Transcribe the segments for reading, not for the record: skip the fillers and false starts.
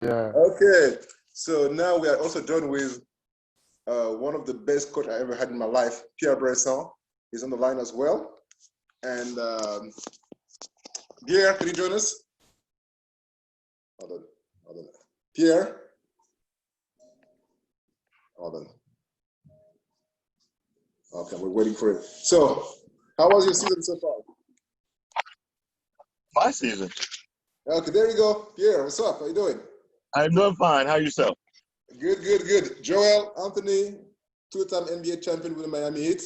Yeah. Okay, so now we are also joined with one of the best coach I ever had in my life, Pierre Bresson, is on the line as well. And Pierre, can you join us? Hold on. Pierre? Hold on. Okay, we're waiting for it. So, how was your season so far? My season. Okay, there you go. Pierre, what's up? How you doing? I'm doing fine. How yourself? Good. JoelAnthony, two-time NBA champion with the Miami Heat,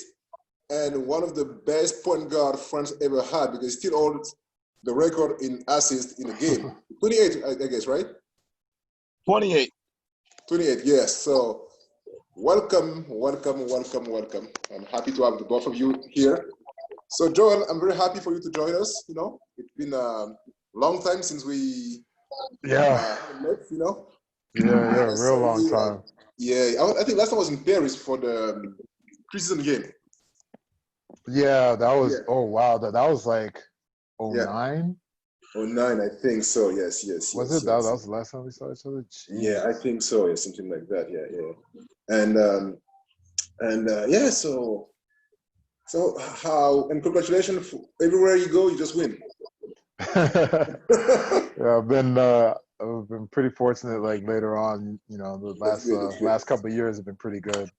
and one of the best point guard France ever had because he still holds the record in assists in a game. 28, I guess, right? 28. 28, yes. So welcome. I'm happy to have the both of you here. So Joel, I'm very happy for you to join us. You know, it's been a long time since we met, you know. Yeah, real long time. I think last time I was in Paris for the preseason game. Yeah, that was, oh wow, that was like 09? 09, I think so, yes. Was it? That was the last time we saw each other? Jeez. Yeah, I think so, yeah, something like that, yeah. And so how, and congratulations, everywhere you go, you just win. Yeah, I've been pretty fortunate. Like later on, you know, the last couple of years have been pretty good.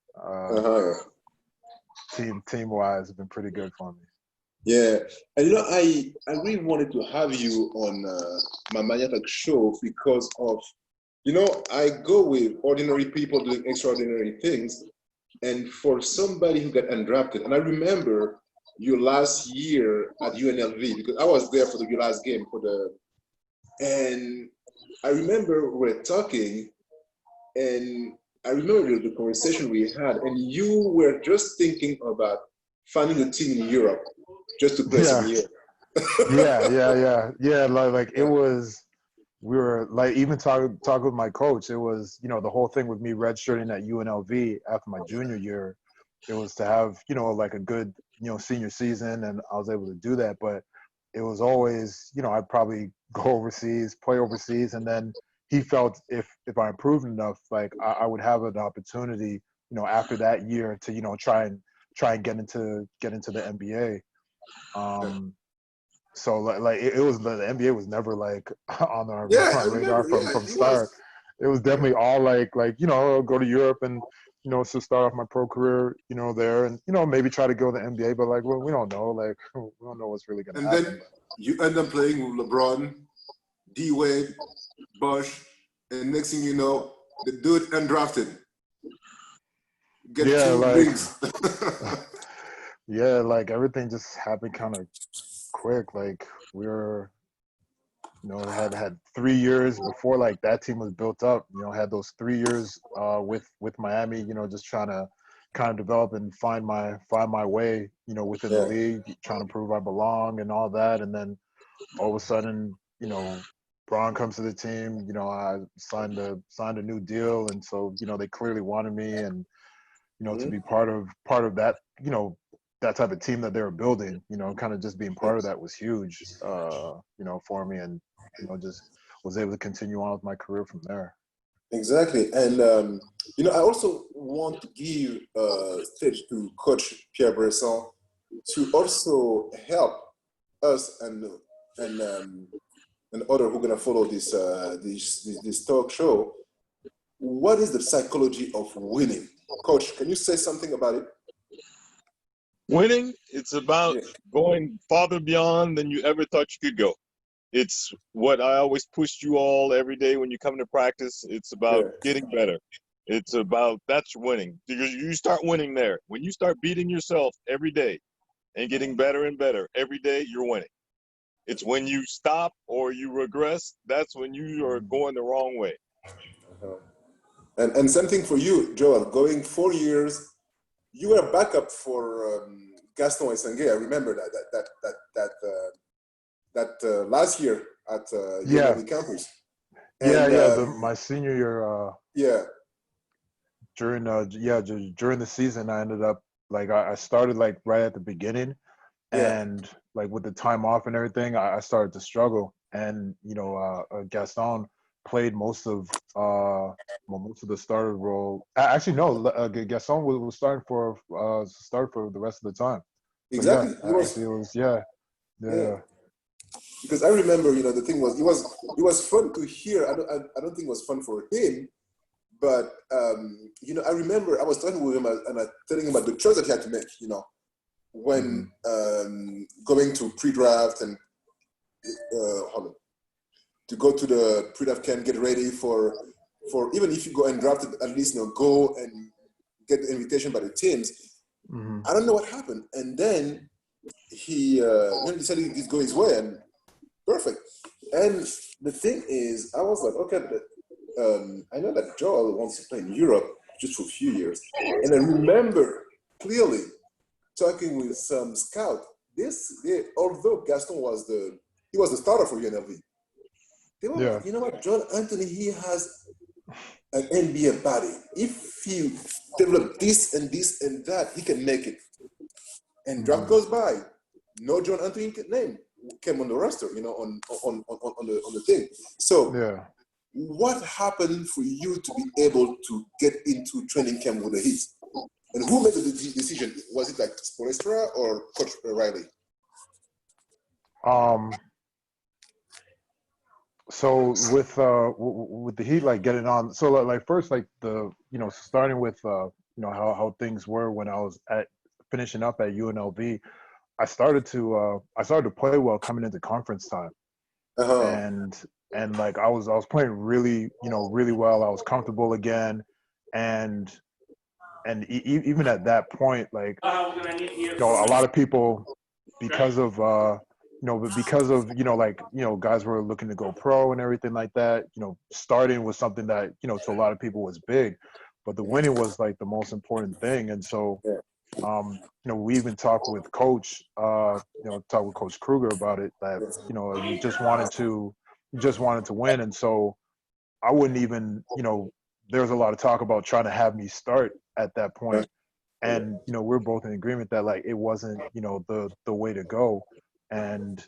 Team wise, have been pretty good for me. Yeah, and you know, I really wanted to have you on my ManyattaTalks show because of, you know, I go with ordinary people doing extraordinary things, and for somebody who got undrafted, and I remember your last year at UNLV because I was there for your last game and I remember we were talking, and I remember the conversation we had, and you were just thinking about finding a team in Europe just to play some year. Yeah. Like it was. We were like even talk with my coach. It was, you know, the whole thing with me redshirting at UNLV after my junior year. It was to have, you know, like a good, you know, senior season, and I was able to do that. But it was always, you know, I'd probably go overseas, play overseas, and then he felt if I improved enough, like I would have an opportunity, you know, after that year to, you know, try and get into the NBA. So like it was, the NBA was never like on our radar from start. It was definitely all like you know, go to Europe and, you know, to start off my pro career, you know, there, and, you know, maybe try to go to the NBA, but like, well, we don't know, like we don't know what's really gonna happen. And then you end up playing with LeBron, D Wade, Bush, and next thing you know, the dude undrafted. Get 2 rings. Yeah, like everything just happened kind of quick. Like we were, you know, had 3 years before like that team was built up. You know, had those 3 years with Miami. You know, just trying to kind of develop and find my way. You know, within the league, trying to prove I belong and all that. And then all of a sudden, you know, Braun comes to the team. You know, I signed a new deal, and so, you know, they clearly wanted me, and, you know, to be part of that, you know, that type of team that they were building, you know, kind of just being part of that was huge, you know, for me, and, you know, just was able to continue on with my career from there. Exactly. And, you know, I also want to give stage to Coach Pierre Bresson to also help us and other who are going to follow this talk show. What is the psychology of winning? Coach, can you say something about it? Winning, it's about going farther beyond than you ever thought you could go. It's what I always push you all every day when you come to practice. It's about getting better. It's about, that's winning. You start winning there. When you start beating yourself every day and getting better and better every day, you're winning. It's when you stop or you regress, that's when you are going the wrong way. And same thing for you, Joel. Going 4 years, you were a backup for Gaston Essanguet. I remember that last year at UNLV campus. And, my senior year. During the season, I ended up like I started like right at the beginning, and like with the time off and everything, I started to struggle. And, you know, Gaston played most of the starter role. Actually, no, Gaston was starting for the rest of the time. So yeah, Exactly. actually, it was yeah. Because I remember, the thing was, it was fun to hear. I don't think it was fun for him, but I remember I was talking with him and I telling him about the choice that he had to make. When going to pre-draft and to go to the pre-draft camp, get ready for even if you go and draft it, at least go and get the invitation by the teams. I don't know what happened, and then he decided he'd go his way, and perfect. And the thing is, I was like, okay, but I know that Joel wants to play in Europe just for a few years, and I remember clearly talking with some scout. Although Gaston was the starter for UNLV, they were like, you know what, JoelAnthony, he has an NBA body. If he develop this and this and that, he can make it. And draft goes by, no JoelAnthony name came on the roster, on the thing. So what happened for you to be able to get into training camp with the Heat? And who made the decision? Was it like Spoelstra or Coach Riley? So with the Heat, like getting on, so like first, like the starting with how things were when I was finishing up at UNLV, I started to play well coming into conference time, and like I was playing really really well. I was comfortable again, and even at that point, like a lot of people, because of guys were looking to go pro and everything like that. Starting was something that to a lot of people was big, but the winning was like the most important thing. And so we even talked with Coach Kruger about it, that you just wanted to win. And so I wouldn't even there was a lot of talk about trying to have me start at that point. And we're both in agreement that like it wasn't the way to go. And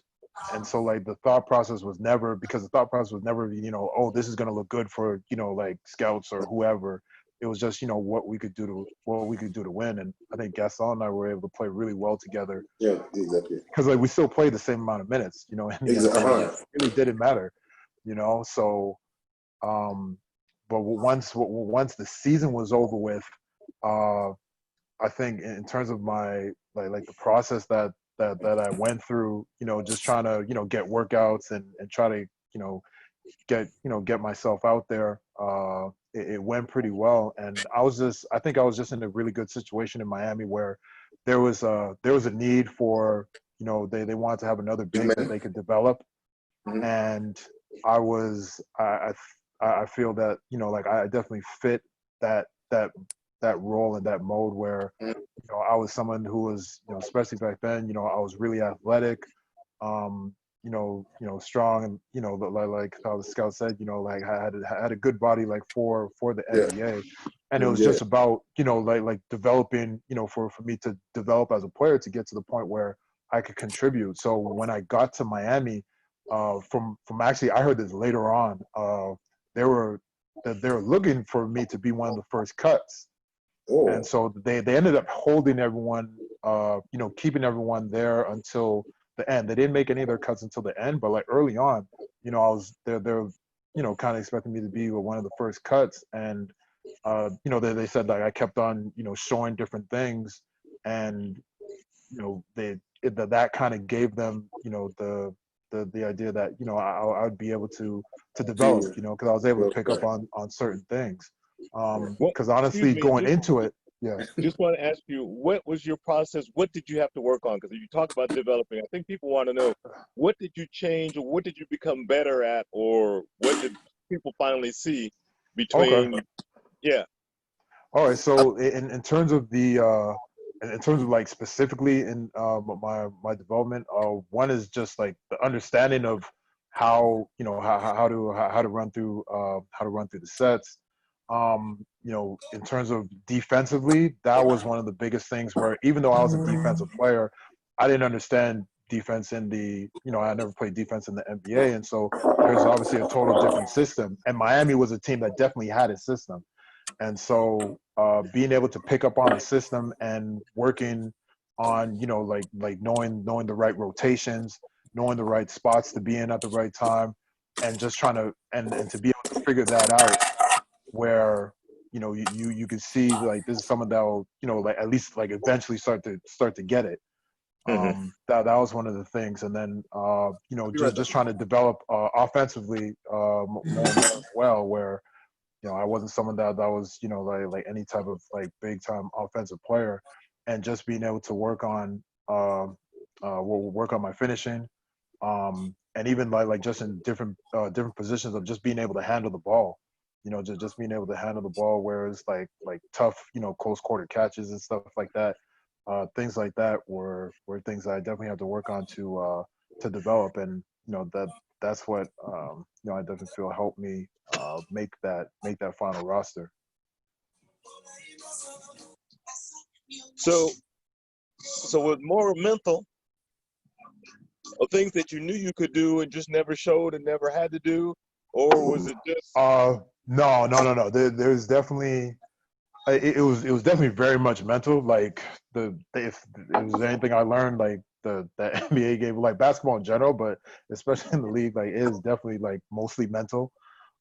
so like the thought process was never, oh, this is going to look good for like scouts or whoever. It was just what we could do to win. And I think Gaston and I were able to play really well together. Yeah, exactly. Because like we still played the same amount of minutes, and it really didn't matter, So, but once the season was over with, I think in terms of my like the process that I went through, just trying to get workouts and try to get myself out there, it went pretty well. And I think I was just in a really good situation in Miami where there was a need for they wanted to have another big that they could develop, and I feel that like I definitely fit that role and that mode where I was someone who was especially back then I was really athletic, strong, and like how the scout said, like I had a good body like for the NBA, and it was just about like developing for me to develop as a player to get to the point where I could contribute. So when I got to Miami, from actually I heard this later on, they were looking for me to be one of the first cuts. Oh. And so they ended up holding everyone, keeping everyone there until the end. They didn't make any of their cuts until the end, but like early on, I was they're kind of expecting me to be one of the first cuts. And they said like I kept on showing different things, and that kind of gave them the idea that I would be able to develop, because I was able to pick up on certain things. Because honestly, going into it, just want to ask you, what was your process? What did you have to work on? Because you talk about developing, I think people want to know, what did you change, or what did you become better at, or what did people finally see between? Okay. Yeah. All right. So in terms of like specifically in my development, one is just like the understanding of how how to run through the sets. In terms of defensively, that was one of the biggest things where even though I was a defensive player, I didn't understand defense in the, I never played defense in the NBA. And so there's obviously a total different system. And Miami was a team that definitely had a system. And so being able to pick up on the system and working on, like knowing the right rotations, knowing the right spots to be in at the right time, and just trying to, and to be able to figure that out where, you could see like this is someone that will, like at least like eventually start to get it. That was one of the things. And then, just trying to develop offensively more well, where, I wasn't someone that was, like any type of like big time offensive player, and just being able to work on my finishing, and even like just in different positions of just being able to handle the ball, just being able to handle the ball, whereas like tough, close quarter catches and stuff like that. Things like that were things that I definitely had to work on to develop, and that's what I definitely feel helped me make that final roster. So with more mental, or things that you knew you could do and just never showed and never had to do, or was it just? No. There's definitely. It was definitely very much mental. Like if it was anything I learned, like the NBA game, like basketball in general, but especially in the league, like it is definitely like mostly mental.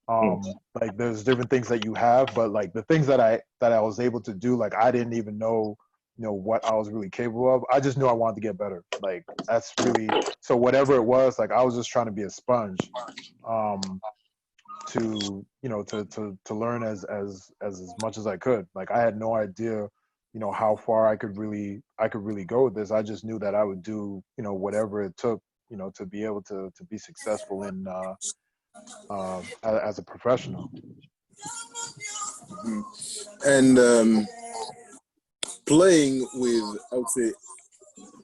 Like there's different things that you have, but like the things that I was able to do, like I didn't even know, what I was really capable of. I just knew I wanted to get better. Like that's really, so whatever it was, like I was just trying to be a sponge. To learn as much as I could. Like I had no idea, how far I could really go with this. I just knew that I would do, whatever it took, to be able to be successful in as a professional. And playing with, I would say,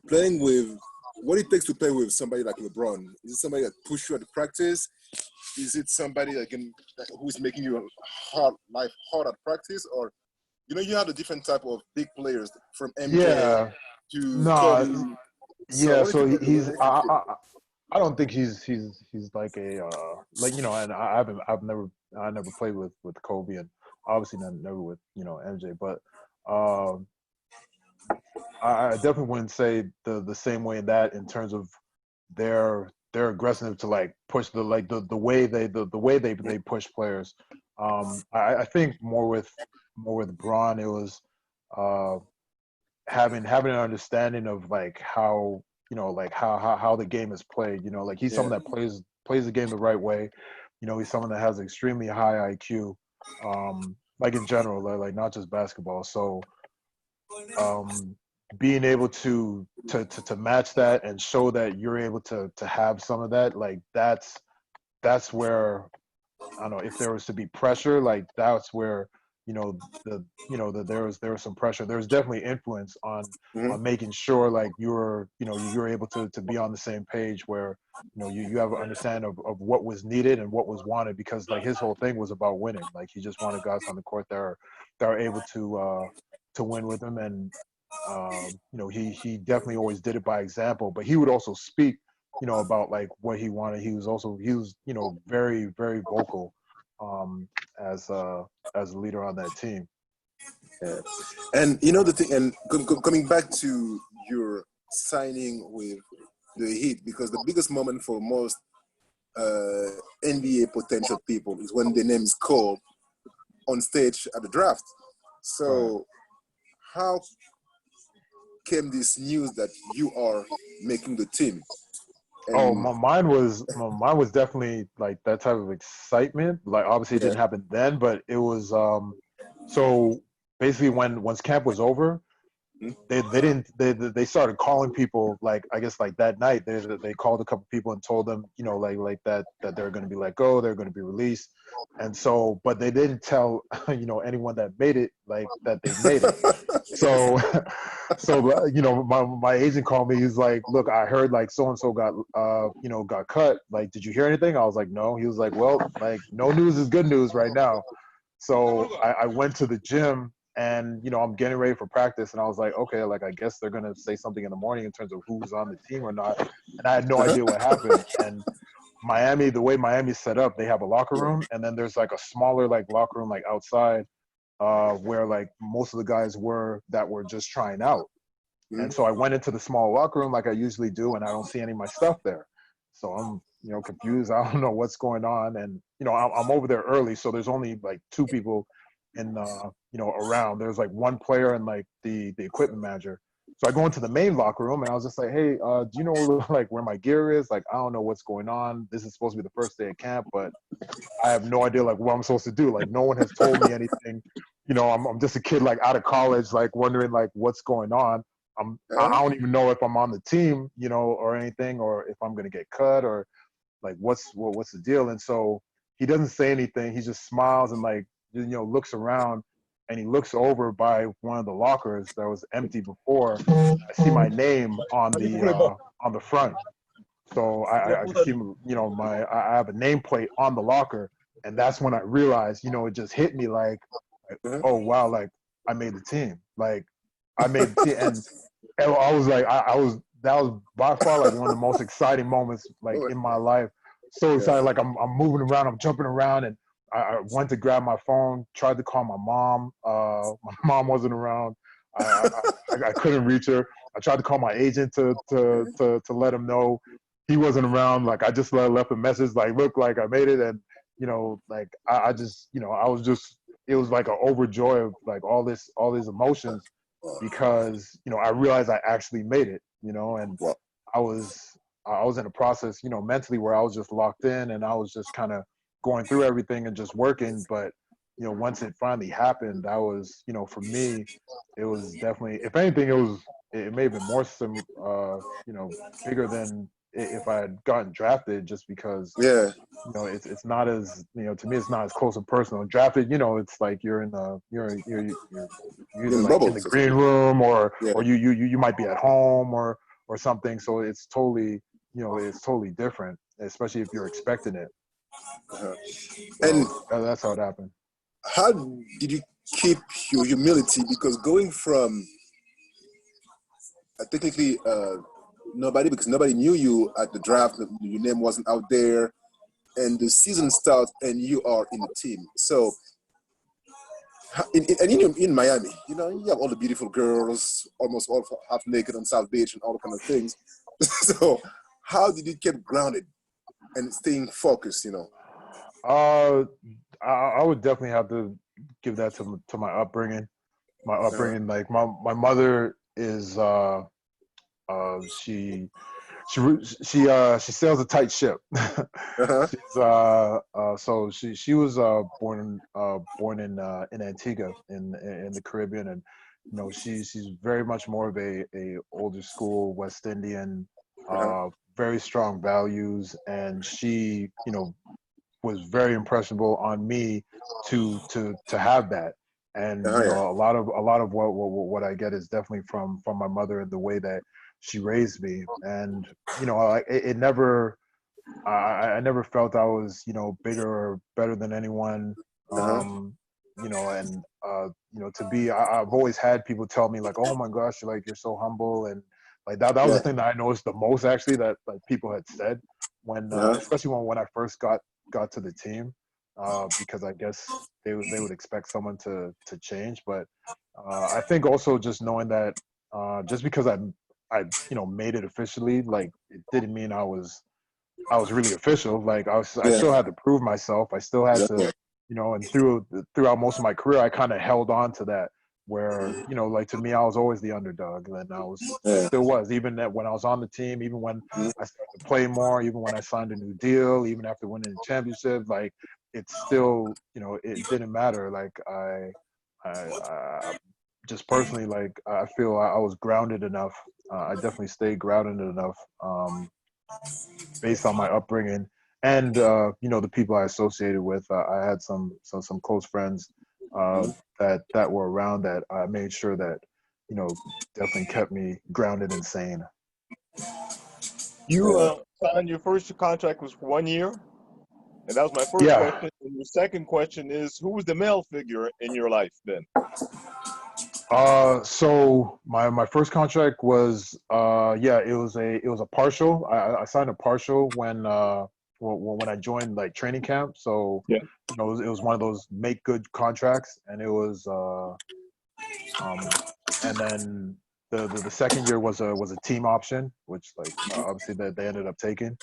playing with what it takes to play with somebody like LeBron. Is it somebody that push you at the practice? Is it somebody who's making you life hard at practice? Or, you have a different type of big players from MJ to Kobe. So he's. I don't think he's like a and I never played with Kobe, and obviously never with MJ, but I definitely wouldn't say the same way in terms of their aggressive to like push the way they push players. I think more with Bron, it was having an understanding of like how how the game is played. Like he's someone that plays the game the right way. He's someone that has extremely high IQ, like in general, like not just basketball. So being able to match that and show that you're able to have some of that, like that's where, I don't know, if there was to be pressure, like that's where there was some pressure. There was definitely influence on making sure like you're able to be on the same page, where you have an understanding of what was needed and what was wanted, because like his whole thing was about winning. Like he just wanted guys on the court that are able to win with him. And he definitely always did it by example, but he would also speak about like what he wanted. He was very, very vocal as a leader on that team. Yeah. And the thing, and coming back to your signing with the Heat, because the biggest moment for most NBA potential people is when their name is called on stage at the draft. So how came this news that you are making the team? And mine was definitely like that type of excitement. Like obviously it didn't happen then, but it was so basically once camp was over, they started calling people, like I guess like that night they called a couple people and told them like that they're going to be let go, they're going to be released. And so, but they didn't tell anyone that made it, like that they made it. So my agent called me. He's like, look, I heard like so and so got cut. Like, did you hear anything? I was like, no. He was like, well, like no news is good news right now. So I went to the gym, and I'm getting ready for practice, and I was like, okay, like I guess they're gonna say something in the morning in terms of who's on the team or not, and I had no idea what happened. And Miami, the way Miami's set up, they have a locker room, and then there's like a smaller like locker room like outside, where like most of the guys were that were just trying out. And so I went into the small locker room like I usually do, and I don't see any of my stuff there. So I'm, confused. I don't know what's going on. And, I'm over there early. So there's only like two people in, around. There's like one player and like the equipment manager. So I go into the main locker room and I was just like, hey, do you know like where my gear is? Like, I don't know what's going on. This is supposed to be the first day of camp, but I have no idea like what I'm supposed to do. Like no one has told me anything. I'm just a kid like out of college, like wondering like what's going on. I don't even know if I'm on the team, or anything, or if I'm gonna get cut, or like what's the deal. And so he doesn't say anything. He just smiles and like looks around, and he looks over by one of the lockers that was empty before. I see my name on the front, so I can see I have a nameplate on the locker, and that's when I realized it just hit me like oh wow, like I made the team, like I made the team. And I was like, that was by far like one of the most exciting moments like in my life. So excited, like I'm moving around, I'm jumping around, and I went to grab my phone, tried to call my mom. My mom wasn't around. I couldn't reach her. I tried to call my agent to let him know he wasn't around. Like I just left a message like, look, like I made it, and like I just I was just, it was like an overjoy of like all these emotions, because I realized I actually made it, and I was in a process, mentally, where I was just locked in, and I was just kind of going through everything and just working. But once it finally happened, that was, for me, it was definitely, if anything, it may have been more bigger than if I had gotten drafted, just because it's not as, to me, it's not as close and personal. Drafted, it's like you're either like in the green room, or you might be at home or something. So it's totally it's totally different, especially if you're expecting it. And that's how it happened. How did you keep your humility? Because going from technically because nobody knew you at the draft, your name wasn't out there, and the season starts and you are in the team. So in Miami, you have all the beautiful girls, almost all half naked on South Beach and all kind of things. So how did you keep grounded and staying focused? I would definitely have to give that to my upbringing. My upbringing, like my mother is she sails a tight ship. So she was born in Antigua in the Caribbean, and she's very much more of a older school West Indian, very strong values, and she was very impressionable on me to have that. And a lot of what I get is definitely from my mother, and the way that she raised me. And it never, I never felt I was bigger or better than anyone. And to be, I've always had people tell me like, oh my gosh, you're so humble, and like that was the thing that I noticed the most, actually, that like people had said when especially when I first got to the team, because I guess they would expect someone to change. But I think also just knowing that just because I made it officially, like it didn't mean I was really official. Like I still had to prove myself. I still had to, and throughout most of my career, I kind of held on to that, where like to me, I was always the underdog, and I still was, even that when I was on the team, even when I started to play more, even when I signed a new deal, even after winning the championship, like it's still it didn't matter. Like I just personally, like I feel I was grounded enough. I definitely stayed grounded enough, based on my upbringing and the people I associated with. I had some close friends that were around, that I made sure that definitely kept me grounded and sane. You signed your first contract was 1 year? And that was my first question. And your second question is, who was the male figure in your life then? So my first contract was it was a partial. I signed a partial when I joined like training camp. So Yeah. you know it was one of those make good contracts, and it was and then the second year was a team option, which like obviously that they ended up taking.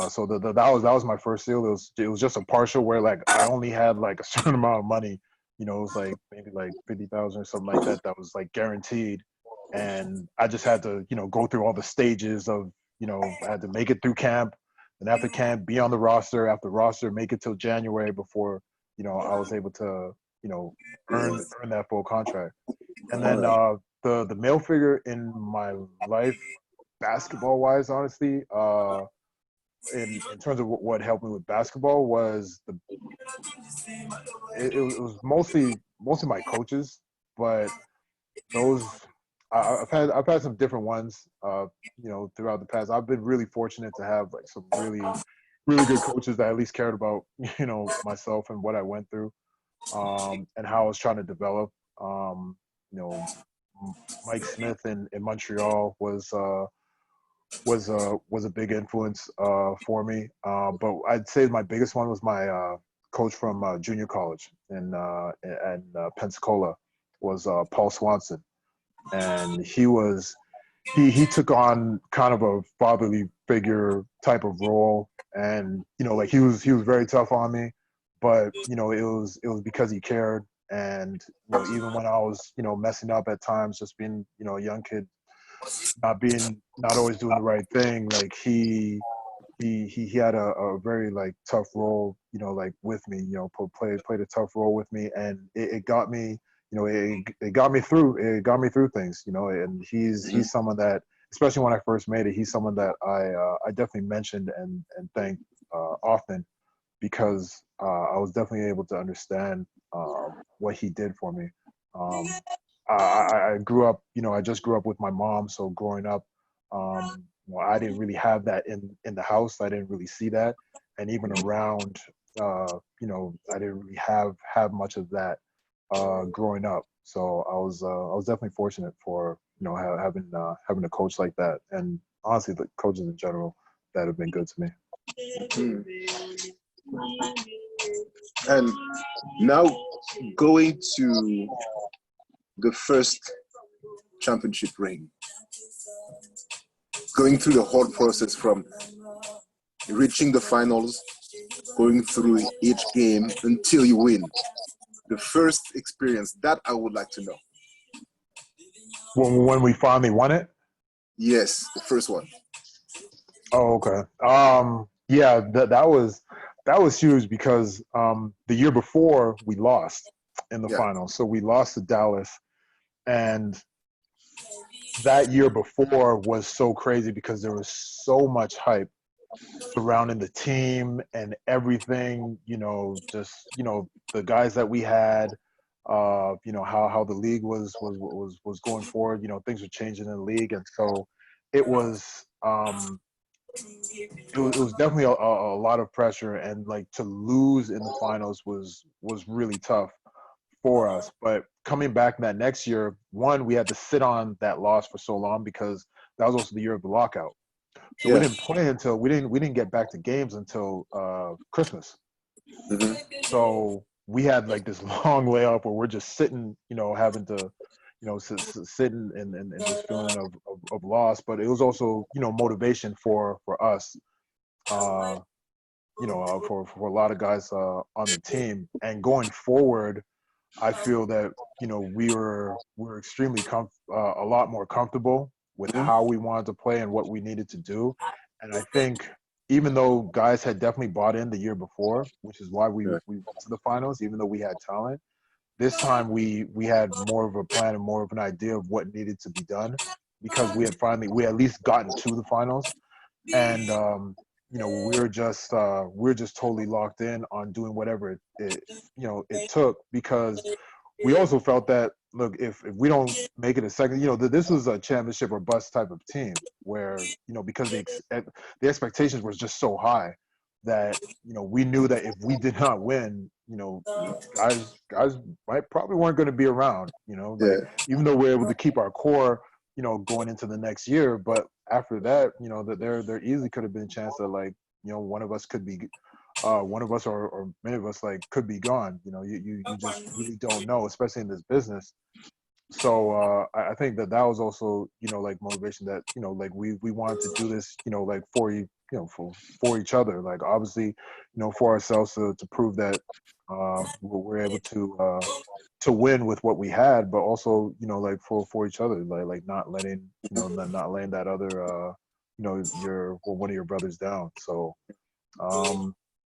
So that was my first deal. It was just a partial where like I only had like a certain amount of money. You know, it was like maybe like 50,000 or something like that. That was like guaranteed, and I just had to go through all the stages of I had to make it through camp, and after camp be on the roster. After roster, make it till January before I was able to earn that full contract. And then the male figure in my life, basketball wise, honestly, in terms of what helped me with basketball was it was mostly my coaches, but those I've had some different ones throughout the past. I've been really fortunate to have like some really good coaches that at least cared about myself and what I went through, and how I was trying to develop. You know, Mike Smith in Montreal was a big influence for me. But I'd say my biggest one was my coach from junior college in Pensacola was Paul Swanson, and he took on kind of a fatherly figure type of role, and like he was very tough on me, but it was because he cared. And even when I was messing up at times, just being a young kid, not always doing the right thing, like he had a very like tough role, like with me, played a tough role with me, and it got me, it got me through things, and he's someone that, especially when I first made it, he's someone that I definitely mentioned and thanked often, because I was definitely able to understand what he did for me. Um, I grew up, I just grew up with my mom. So growing up, I didn't really have that in the house. I didn't really see that, and even around, I didn't really have much of that growing up. So I was definitely fortunate for having a coach like that, and honestly, the coaches in general that have been good to me. And now going to the first championship ring, going through the whole process from reaching the finals, going through each game until you win. The first experience, that I would like to know. When we finally won it? Yes, the first one. Oh, okay. Yeah, that was huge, because the year before we lost in the finals. So we lost to Dallas, and that year before was so crazy because there was so much hype surrounding the team and everything, just the guys that we had, how the league was going forward, things were changing in the league. And so it was it was definitely a lot of pressure, and like to lose in the finals was really tough for us. But coming back that next year, one, we had to sit on that loss for so long because that was also the year of the lockout. So we didn't play until we didn't get back to games until Christmas. Mm-hmm. So we had like this long layoff where we're just sitting, having to, sitting in this feeling of loss. But it was also, motivation for us, for a lot of guys on the team. And going forward, I feel that we're extremely a lot more comfortable with how we wanted to play and what we needed to do. And I think even though guys had definitely bought in the year before, which is why we went to the finals, even though we had talent, this time we had more of a plan and more of an idea of what needed to be done, because we had at least gotten to the finals. And we're just totally locked in on doing whatever it took, because we also felt that, look, if we don't make it a second, this was a championship or bust type of team where, because the expectations were just so high. that, you know, we knew that if we did not win, you know, guys probably weren't going to be around, you know, like even though we're able to keep our core, you know, going into the next year. But after that, you know, that there easily could have been a chance that, like, you know, one of us could be one of us or many of us, like, could be gone. You know, you just really don't know, especially in this business. So I think that was also, you know, like motivation that, you know, like we wanted to do this, you know, like for you know, for each other, like obviously, you know, for ourselves to prove that we're able to win with what we had, but also, you know, like for each other, like not letting, you know, not letting that other you know, one of your brothers down. So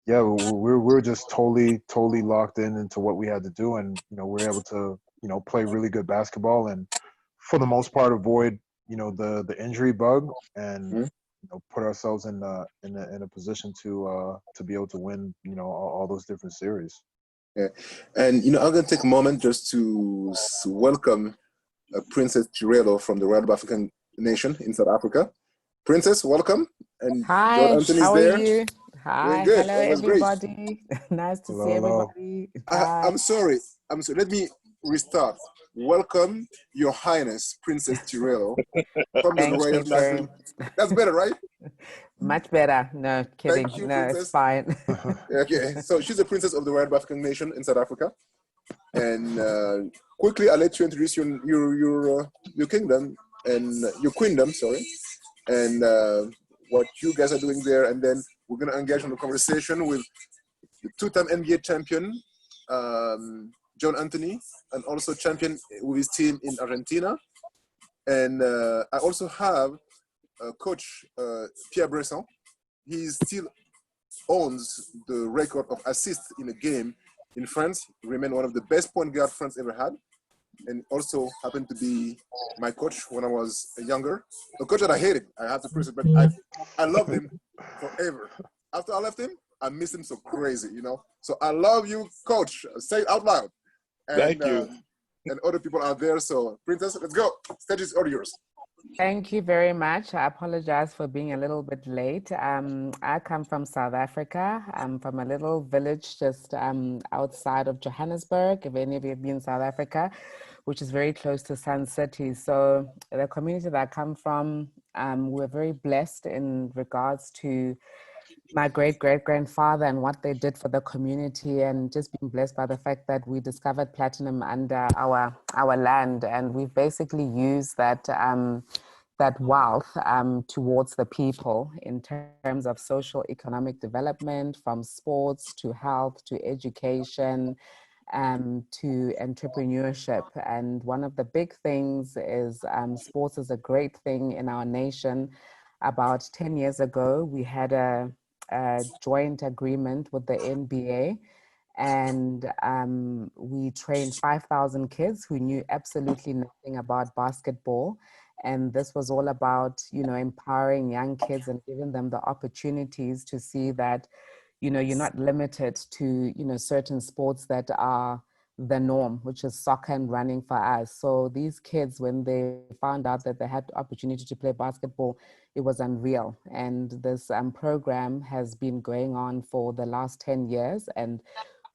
yeah, we're just totally locked into what we had to do, and, you know, we're able to, you know, play really good basketball, and for the most part avoid, you know, the injury bug, and, you know, put ourselves in a position to be able to win, you know, all those different series. Yeah, and you know, I'm gonna take a moment just to welcome Princess Tirelo from the Royal African Nation in South Africa. Princess, welcome. And Hi, JoelAnthony's how are there. you? Doing Hi, good. hello Always great. everybody. Nice to see Hello. everybody. Hi. I'm sorry. Let me restart. Welcome, Your Highness, Princess Tirelo from the Thank Royal you very African. That's better, right? much better. No, kidding. Thank you, No, it's Princess. fine. Okay, so she's the princess of the Royal African Nation in South Africa. And quickly, I'll let you introduce your kingdom and your queendom, sorry, and what you guys are doing there. And then we're going to engage in a conversation with the two-time NBA champion, JoelAnthony, and also champion with his team in Argentina. And I also have coach Pierre Bresson. He still owns the record of assists in a game in France. He remained one of the best point guard France ever had, and also happened to be my coach when I was younger. A coach that I hated, I have to praise it, but I loved him forever. After I left him, I miss him so crazy, you know. So I love you, coach. Say it out loud. And, Thank you. And other people out there. So, Princess, let's go. Stage is all yours. Thank you very much. I apologize for being a little bit late. I come from South Africa. I'm from a little village just outside of Johannesburg, if any of you have been in South Africa, which is very close to Sun City. So the community that I come from, we're very blessed in regards to my great-great-grandfather and what they did for the community, and just being blessed by the fact that we discovered platinum under our land, and we've basically used that that wealth towards the people in terms of social economic development, from sports to health to education to entrepreneurship. And one of the big things is sports is a great thing in our nation. About 10 years ago, we had a joint agreement with the NBA, and we trained 5,000 kids who knew absolutely nothing about basketball. And this was all about, you know, empowering young kids and giving them the opportunities to see that, you know, you're not limited to, you know, certain sports that are the norm, which is soccer and running for us. So these kids, when they found out that they had the opportunity to play basketball, it was unreal. And this program has been going on for the last 10 years, and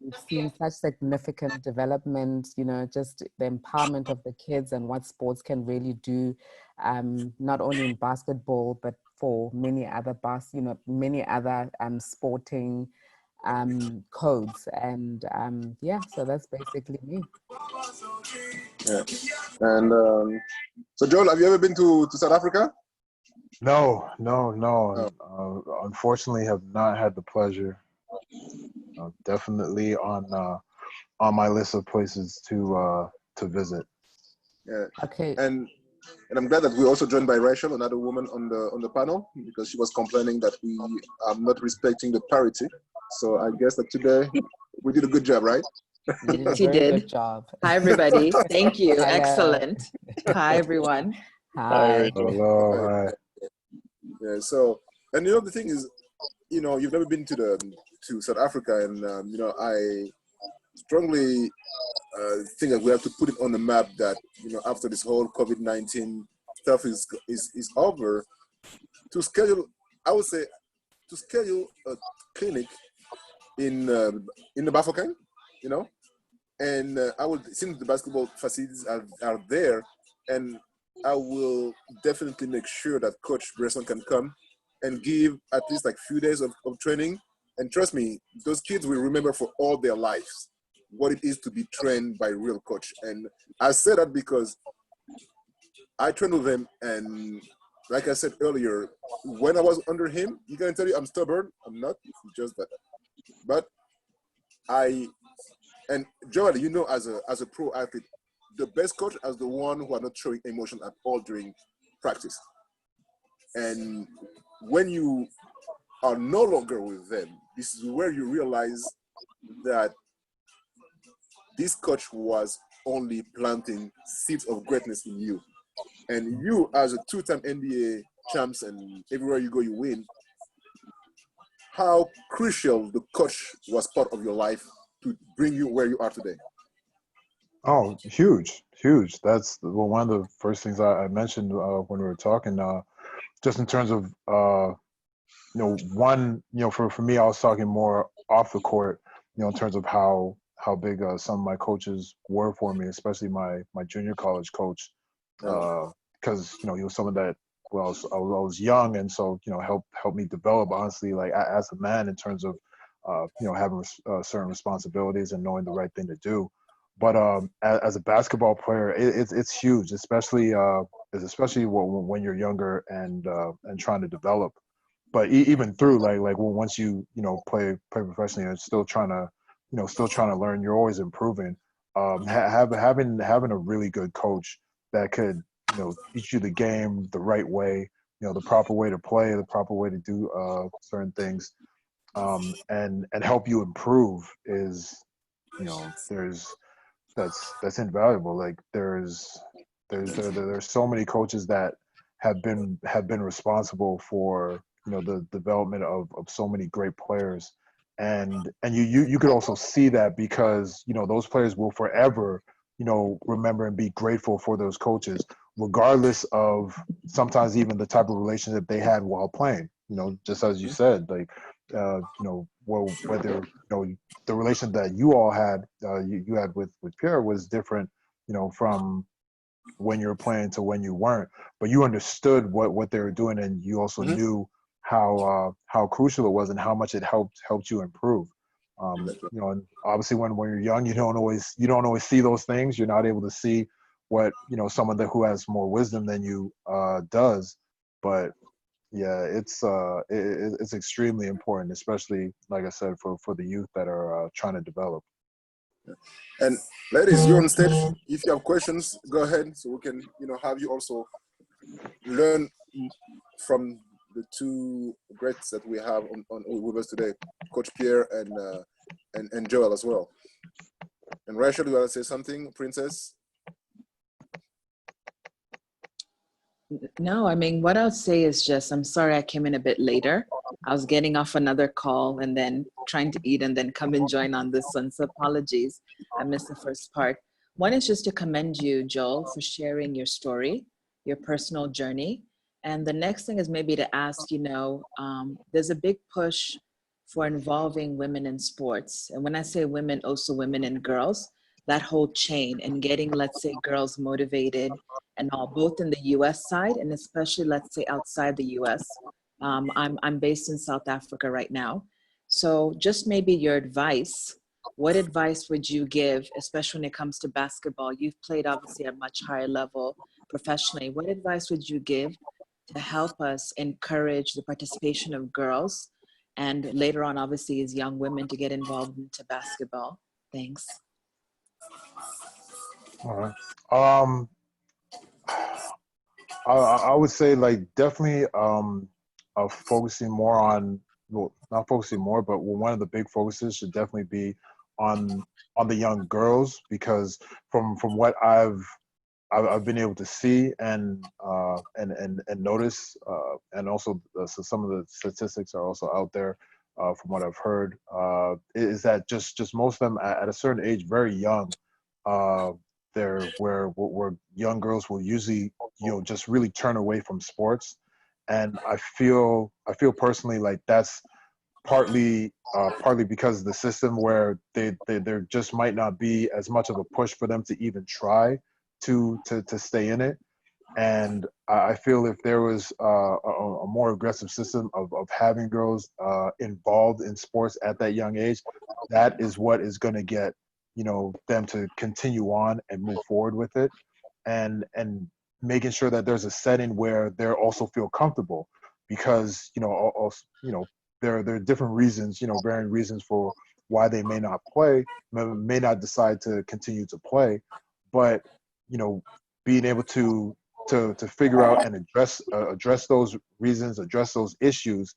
we've seen such significant development, you know, just the empowerment of the kids and what sports can really do, not only in basketball, but for many other many other sporting codes. And yeah, so that's basically me. Yeah. And so, Joel, have you ever been to South Africa? No. Oh. Unfortunately, have not had the pleasure. Definitely on my list of places to visit. Yeah. Okay. And I'm glad that we're also joined by Rachel, another woman on the panel, because she was complaining that we are not respecting the parity. So I guess that today we did a good job, right? You did a She very did. good job. Hi, everybody. Thank you. Hello. Excellent. Hi, everyone. Hi. Hello, hi. Yeah. So, and you know, the thing is, you know, you've never been to South Africa, and you know, I strongly think that we have to put it on the map that, you know, after this whole COVID-19 stuff is over, to schedule, I would say, to schedule clinic in the Bafokeng, you know, and I will, since the basketball facilities are there, and I will definitely make sure that Coach Bresson can come and give at least like few days of training. And trust me, those kids will remember for all their lives what it is to be trained by a real coach. And I say that because I trained with him, and like I said earlier, when I was under him, he can tell you I'm stubborn. I'm not, it's just that. But and Joel, you know, as a pro athlete, the best coach is the one who are not showing emotion at all during practice. And when you are no longer with them, this is where you realize that this coach was only planting seeds of greatness in you. And you, as a two-time NBA champs, and everywhere you go, you win, how crucial the coach was part of your life to bring you where you are today. Oh, huge, huge. That's one of the first things I mentioned when we were talking, just in terms of, for me, I was talking more off the court, in terms of how big some of my coaches were for me, especially my junior college coach, because, he was someone that, well, I was young, and so, helped me develop, honestly, like as a man, in terms of, having certain responsibilities and knowing the right thing to do. But as a basketball player, it's huge, especially when you're younger and trying to develop. But even through like once you play professionally and still trying to learn, you're always improving. Having a really good coach that could teach you the game the right way, the proper way to play, the proper way to do certain things, and help you improve is that's invaluable. Like there's so many coaches that have been responsible for the development of so many great players, and you could also see that because those players will forever remember and be grateful for those coaches, regardless of sometimes even the type of relationship they had while playing. Just as you said, like well, whether the relation that you all had, you had with Pierre was different, from when you were playing to when you weren't. But you understood what they were doing, and you also knew how crucial it was and how much it helped you improve. And obviously when you're young, you don't always see those things. You're not able to see what someone who has more wisdom than you does. But yeah, it's extremely important, especially like I said, for the youth that are trying to develop. And ladies, you're on stage. If you have questions, go ahead, so we can have you also learn from the two greats that we have on with us today, Coach Pierre and Joel as well. And Rachel, you want to say something, Princess? No, I mean, what I'll say is just, I'm sorry I came in a bit later. I was getting off another call and then trying to eat and then come and join on this one. So apologies, I missed the first part. One is just to commend you, Joel, for sharing your story, your personal journey. And the next thing is maybe to ask, there's a big push for involving women in sports. And when I say women, also women and girls, that whole chain, and getting, let's say, girls motivated and all, both in the US side and especially, let's say, outside the US. I'm based in South Africa right now. So just maybe your advice, what advice would you give, especially when it comes to basketball? You've played obviously at a much higher level professionally. What advice would you give to help us encourage the participation of girls and later on, obviously, as young women to get involved into basketball? Thanks. All right. I would say like definitely focusing more on, well, not focusing more, but one of the big focuses should definitely be on the young girls, because from what I've been able to see and notice, and also so some of the statistics are also out there from what I've heard, is that just most of them at a certain age, very young, there where young girls will usually just really turn away from sports. And I feel personally like that's partly because of the system where there just might not be as much of a push for them to even try to stay in it. And I feel if there was a more aggressive system of having girls involved in sports at that young age, that is what is going to get, you know, them to continue on and move forward with it, and making sure that there's a setting where they also feel comfortable, because there are different reasons, you know, varying reasons for why they may not play, may not decide to continue to play, but you know, being able to figure out and address those reasons, address those issues,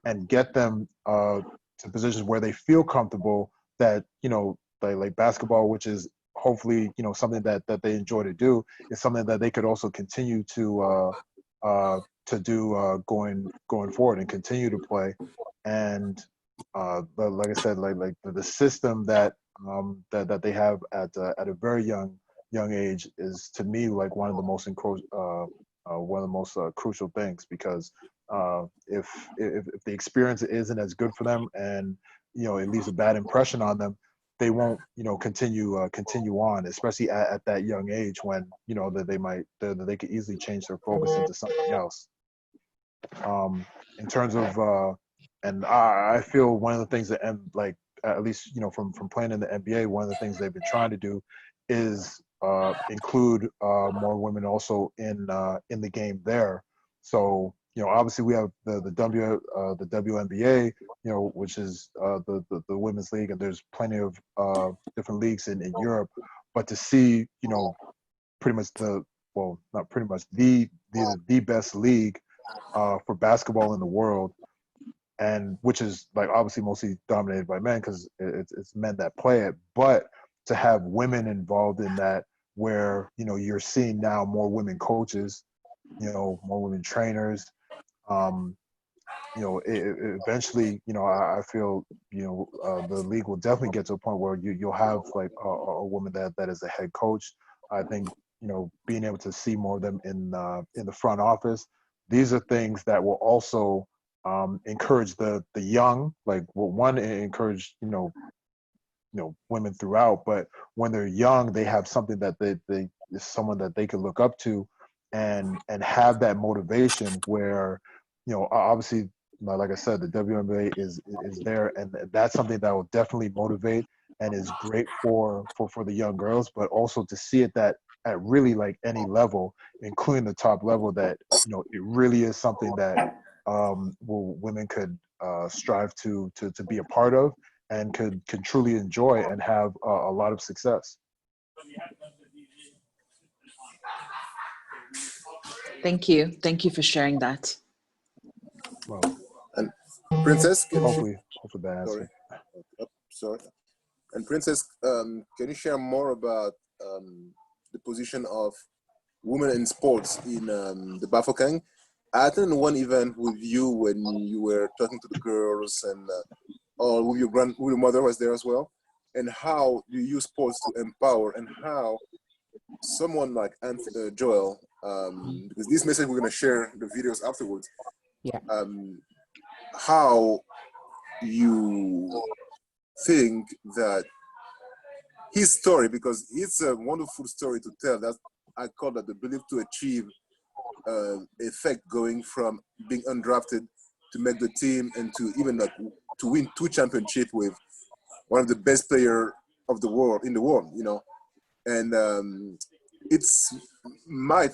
and get them to positions where they feel comfortable, that, you know, like basketball, which is hopefully, you know, something that they enjoy to do, is something that they could also continue to do going forward and continue to play. And but like I said, like the system that that they have at a very young age is, to me, like one of the most crucial things, because if the experience isn't as good for them, and you know, it leaves a bad impression on them, they won't, you know, continue on, especially at that young age, when, you know, that they could easily change their focus into something else. In terms of and I feel one of the things that, like, at least, you know, from playing in the NBA, one of the things they've been trying to do is include more women also in the game there. So, you know, obviously we have the WNBA, you know, which is the women's league, and there's plenty of different leagues in Europe. But to see, you know, pretty much not pretty much, the best league for basketball in the world, and which is, like, obviously mostly dominated by men, because it's men that play it, but to have women involved in that, where, you know, you're seeing now more women coaches, you know, more women trainers. You know, eventually, you know, I feel, you know, the league will definitely get to a point where you'll have like a woman that is a head coach. I think, you know, being able to see more of them in the front office, these are things that will also encourage the young, like, well, one, encourage, you know, women throughout, but when they're young, they have something that they is someone that they can look up to, and have that motivation, where, you know, obviously, like I said, the WNBA is there, and that's something that will definitely motivate and is great for the young girls, but also to see it that at really, like, any level, including the top level, that, you know, it really is something that women could strive to be a part of, and could truly enjoy and have a lot of success. Thank you. Thank you for sharing that. Well, and Princess, hopefully that answers. Sorry. And Princess, can you share more about the position of women in sports in the Bafokeng? I attended one event with you when you were talking to the girls, and or with your mother was there as well. And how do you use sports to empower, and how someone like Joel, because this message we're going to share the videos afterwards. Yeah. How you think that his story, because it's a wonderful story to tell, that I call that the belief to achieve effect, going from being undrafted to make the team, and to even like to win 2 championships with one of the best player of the world in the world, you know. And it's might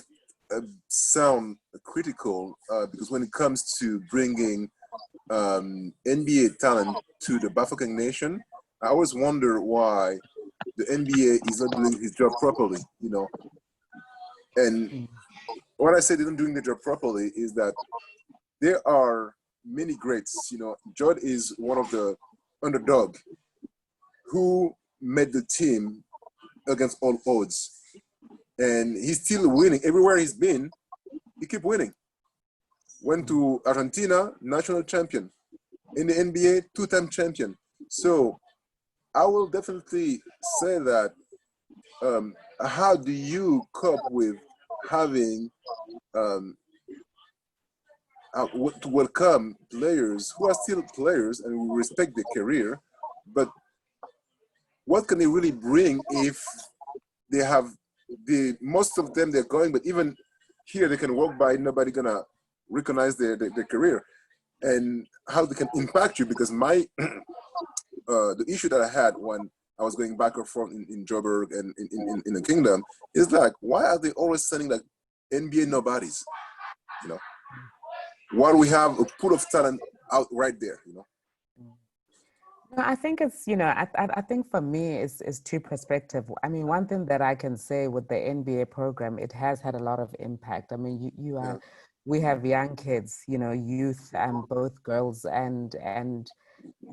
sound critical because when it comes to bringing NBA talent to the Bafokeng Nation, I always wonder why the NBA is not doing his job properly, you know. And when I say they're not doing the job properly, is that there are many greats, you know. Judd is one of the underdog who made the team against all odds, and he's still winning everywhere he's been. He keep winning. Went to Argentina, national champion. In the NBA, 2-time champion. So I will definitely say that how do you cope with having to welcome players who are still players and we respect their career, but what can they really bring if they have most of them they're going, but even here they can walk by, nobody gonna recognize their career and how they can impact you. Because my the issue that I had when I was going back and forth in Joburg and in the kingdom is like, why are they always sending like NBA nobodies? You know, why do we have a pool of talent out right there? You know. No, I think it's, I think for me it's two perspectives. I mean, one thing that I can say with the NBA program, it has had a lot of impact. I mean, we have young kids, youth, both girls and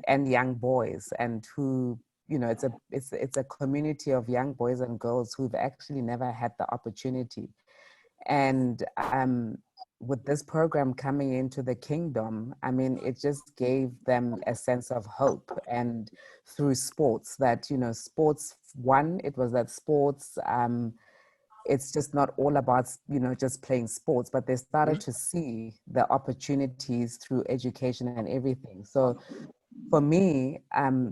young boys, and who, it's a community of young boys and girls who've actually never had the opportunity. And with this program coming into the kingdom, I mean, it just gave them a sense of hope. And through sports, that, sports, one, it was that sports, it's just not all about, just playing sports, but they started to see the opportunities through education and everything. So for me,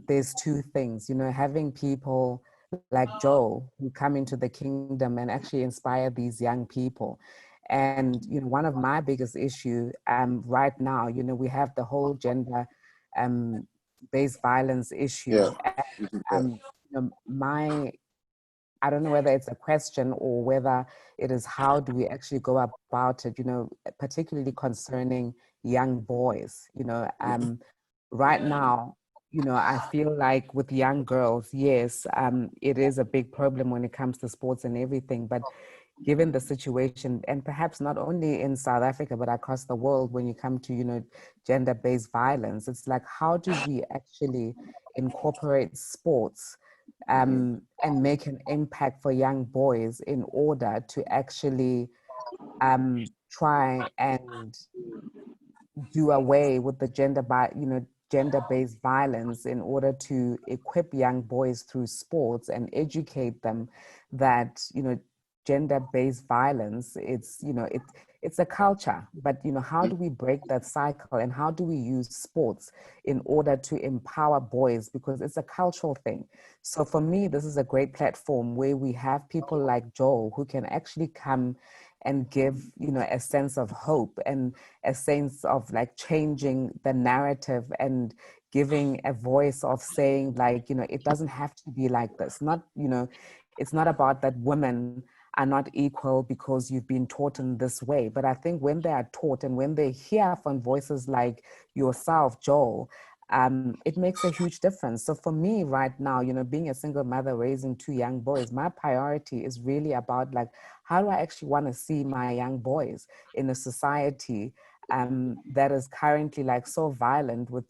there's two things, having people like Joel who come into the kingdom and actually inspire these young people. And, one of my biggest issue right now, we have the whole gender based violence issue. Yeah. And, I don't know whether it's a question or whether it is how do we actually go about it, particularly concerning young boys, right now, I feel like with young girls, yes, it is a big problem when it comes to sports and everything. But given the situation, and perhaps not only in South Africa, but across the world, when you come to, gender-based violence, it's like, how do we actually incorporate sports and make an impact for young boys in order to actually try and do away with the gender-based violence, in order to equip young boys through sports and educate them that, gender-based violence, it's a culture, but how do we break that cycle, and how do we use sports in order to empower boys, because it's a cultural thing. So for me, this is a great platform where we have people like Joel who can actually come and give, a sense of hope and a sense of like changing the narrative and giving a voice of saying, like, it doesn't have to be like this. Not, it's not about that women are not equal because you've been taught in this way. But I think when they are taught and when they hear from voices like yourself, Joel, it makes a huge difference. So for me right now, being a single mother raising two young boys, my priority is really about like, how do I actually want to see my young boys in a society that is currently like so violent with,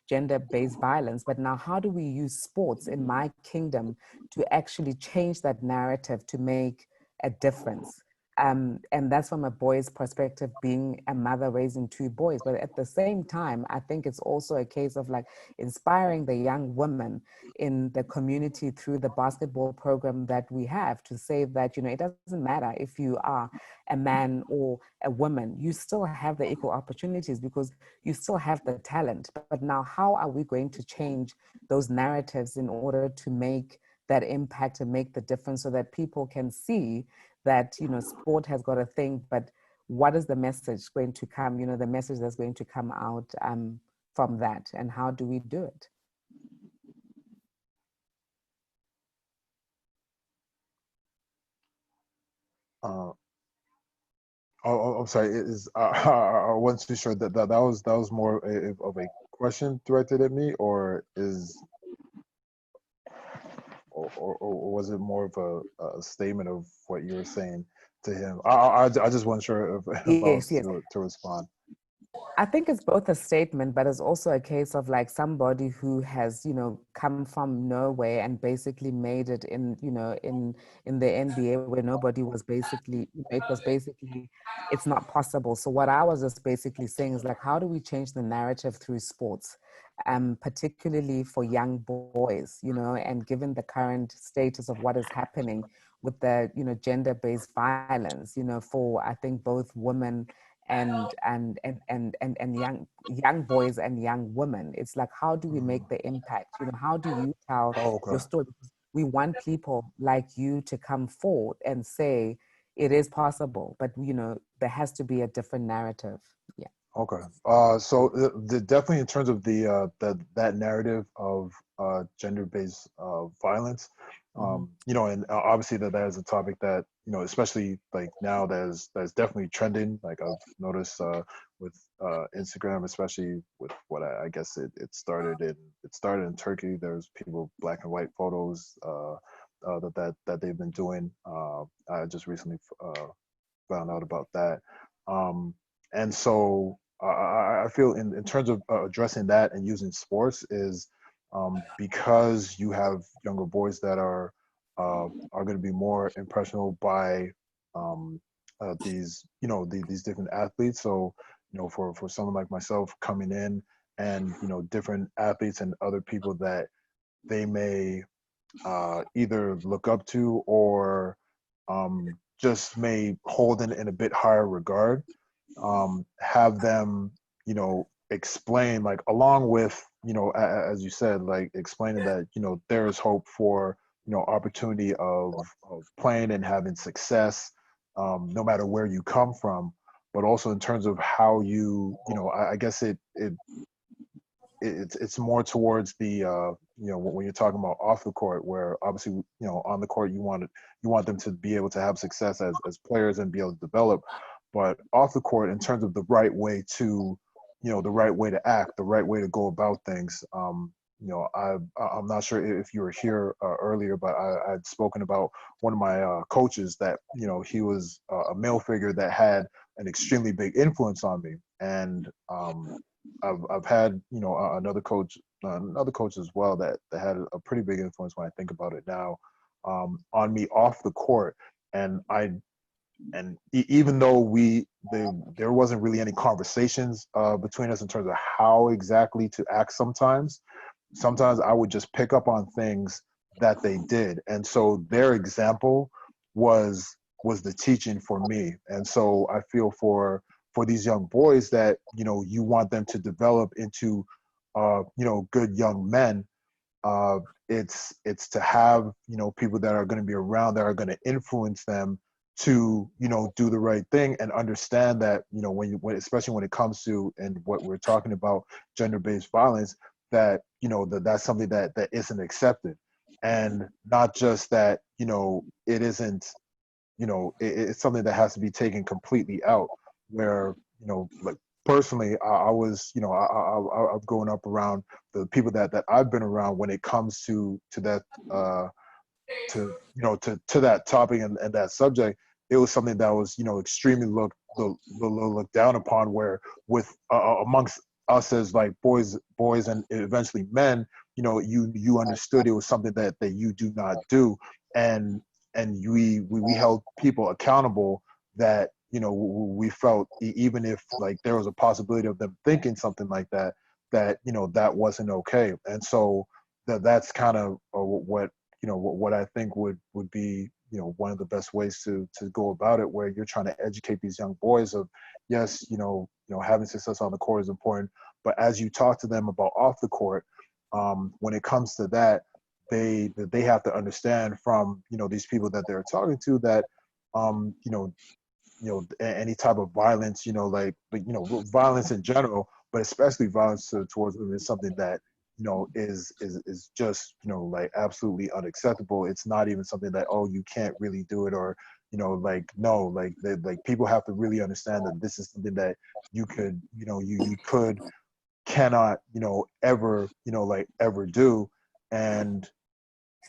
gender-based violence. But now how do we use sports in my kingdom to actually change that narrative to make a difference? And that's from a boy's perspective, being a mother raising two boys. But at the same time, I think it's also a case of like inspiring the young women in the community through the basketball program that we have, to say that, it doesn't matter if you are a man or a woman, you still have the equal opportunities because you still have the talent. But now how are we going to change those narratives in order to make that impact and make the difference, so that people can see that, sport has got a thing, but what is the message going to come, the message that's going to come out from that, and how do we do it? I'm sorry. I wasn't too sure that was more of a question directed at me, or was it more of a statement of what you were saying to him? I just wasn't sure if I was Yes. to respond. I think it's both a statement, but it's also a case of like somebody who has, come from nowhere and basically made it in, in the NBA, where nobody was basically, it was basically, it's not possible. So what I was just basically saying is like, how do we change the narrative through sports, particularly for young boys, and given the current status of what is happening with the, gender-based violence, for I think both women and young boys and young women. It's like, how do we make the impact? You know, how do you tell your story? We want people like you to come forward and say it is possible, but you know, there has to be a different narrative. Yeah. Okay. So definitely in terms of that narrative of gender-based violence, you know, and obviously that is a topic that, you know, especially like now that's definitely trending. Like I've noticed with Instagram, especially with what I guess it started in Turkey. There's people black and white photos that they've been doing. I just recently found out about that. And so I feel in terms of addressing that and using sports is because you have younger boys that are going to be more impressionable by these, you know, these different athletes. So, you know, for someone like myself coming in and, you know, different athletes and other people that they may either look up to or just may hold in a bit higher regard, have them, you know, explain, like, along with, you know, as you said, like explaining that, you know, there is hope for, you know, opportunity of playing and having success, no matter where you come from, but also in terms of how you know, I guess it's more towards the you know, when you're talking about off the court, where obviously, you know, on the court you want them to be able to have success as players and be able to develop, but off the court in terms of the right way to, you know, the right way to act, the right way to go about things. You know, I'm not sure if you were here earlier, but I'd spoken about one of my coaches that, you know, he was a male figure that had an extremely big influence on me, and I've had, you know, another coach as well that had a pretty big influence when I think about it now, on me off the court. And even though there wasn't really any conversations between us in terms of how exactly to act, sometimes I would just pick up on things that they did, and so their example was the teaching for me. And so I feel for these young boys that, you know, you want them to develop into you know, good young men. It's to have, you know, people that are going to be around that are going to influence them to, you know, do the right thing and understand that, you know, especially when it comes to, and what we're talking about, gender-based violence, that, you know, that's something that isn't accepted, and not just that, you know, it isn't, you know, it's something that has to be taken completely out. Where, you know, like personally, I was, you know, I've grown up around the people that I've been around when it comes to that to, you know, to that topic and that subject. It was something that was, you know, extremely looked down upon, where with amongst us as like boys and eventually men, you know, you understood it was something that you do not do. And we held people accountable that, you know, we felt even if like there was a possibility of them thinking something like that, you know, that wasn't okay. And so that's kind of what, you know, what I think would be, you know, one of the best ways to go about it, where you're trying to educate these young boys of, yes, you know, having success on the court is important, but as you talk to them about off the court, when it comes to that, they have to understand from, you know, these people that they're talking to that, you know, any type of violence, you know, like, you know, violence in general, but especially violence towards women is something that, you know, is just, you know, like absolutely unacceptable. It's not even something that, oh, you can't really do it, or, you know, like, no, like people have to really understand that this is something that you could, you know, you cannot, you know, ever, you know, like ever do. And,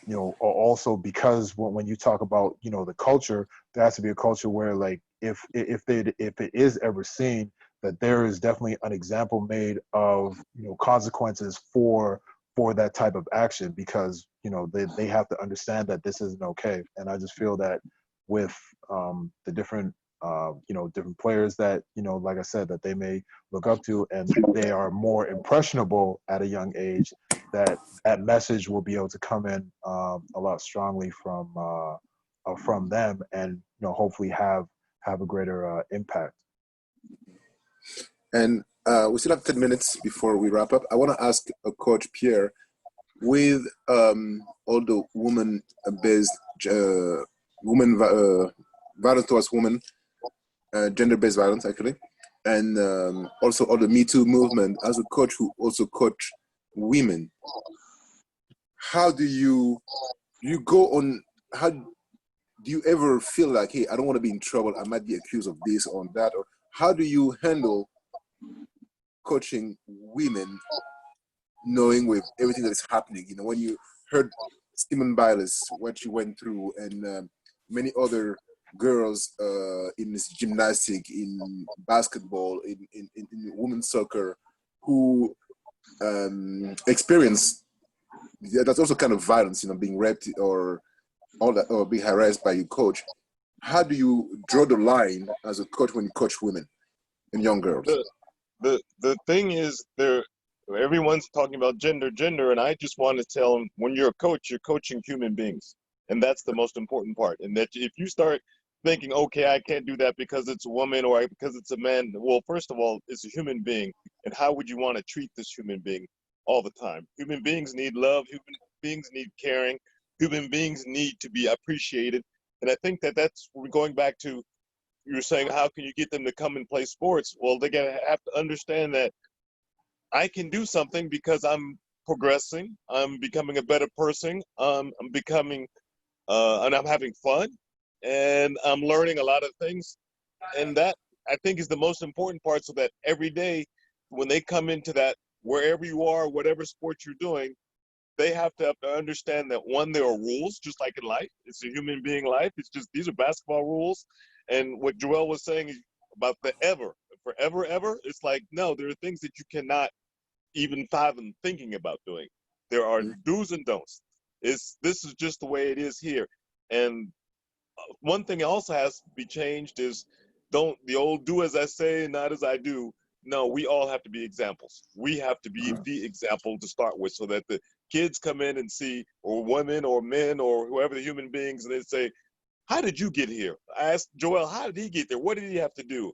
you know, also because when you talk about, you know, the culture, there has to be a culture where, like, if it is ever seen, that there is definitely an example made of, you know, consequences for that type of action, because, you know, they have to understand that this isn't okay. And I just feel that with the different you know, different players that, you know, like I said, that they may look up to, and they are more impressionable at a young age, that message will be able to come in a lot strongly from them, and, you know, hopefully have a greater impact. And we still have 10 minutes before we wrap up. I want to ask Coach Pierre, with all the woman-based, violence towards women, gender-based violence, actually, and also all the Me Too movement, as a coach who also coach women, how do you go on, how do you ever feel like, hey, I don't want to be in trouble, I might be accused of this or that, or how do you handle coaching women, knowing with everything that is happening? You know, when you heard Simone Biles, what she went through, and many other girls in this gymnastic, in basketball, in women's soccer, who experience that's also kind of violence, you know, being raped or all that, or being harassed by your coach. How do you draw the line as a coach when you coach women and young girls? The thing is, everyone's talking about gender, and I just want to tell them, when you're a coach, you're coaching human beings, and that's the most important part. And that if you start thinking, okay, I can't do that because it's a woman or because it's a man, well, first of all, it's a human being, and how would you want to treat this human being all the time? Human beings need love. Human beings need caring. Human beings need to be appreciated. And I think that's we're going back to, you're saying, how can you get them to come and play sports? Well, they're going to have to understand that I can do something because I'm progressing. I'm becoming a better person. I'm becoming, and I'm having fun, and I'm learning a lot of things. And that, I think, is the most important part, so that every day when they come into that, wherever you are, whatever sport you're doing, they have to understand that, one, there are rules, just like in life. It's a human being life. It's just, these are basketball rules. And what Joel was saying about the forever, ever, it's like, no, there are things that you cannot even fathom thinking about doing. There are do's and don'ts. This is just the way it is here. And one thing also has to be changed is, don't the old do as I say, not as I do. No, we all have to be examples. We have to be the example to start with, so that the kids come in and see, or women or men or whoever the human beings, and they say, how did you get here? I asked Joel, how did he get there? What did he have to do?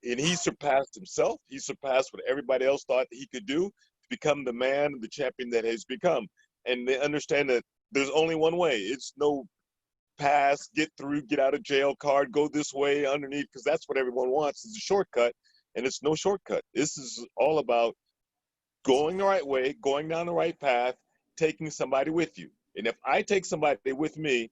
And he surpassed himself. He surpassed what everybody else thought that he could do to become the man, the champion that he's become. And they understand that there's only one way. It's no pass, get through, get out of jail card, go this way underneath, because that's what everyone wants, is a shortcut. And it's no shortcut. This is all about going the right way, going down the right path, taking somebody with you. And if I take somebody with me,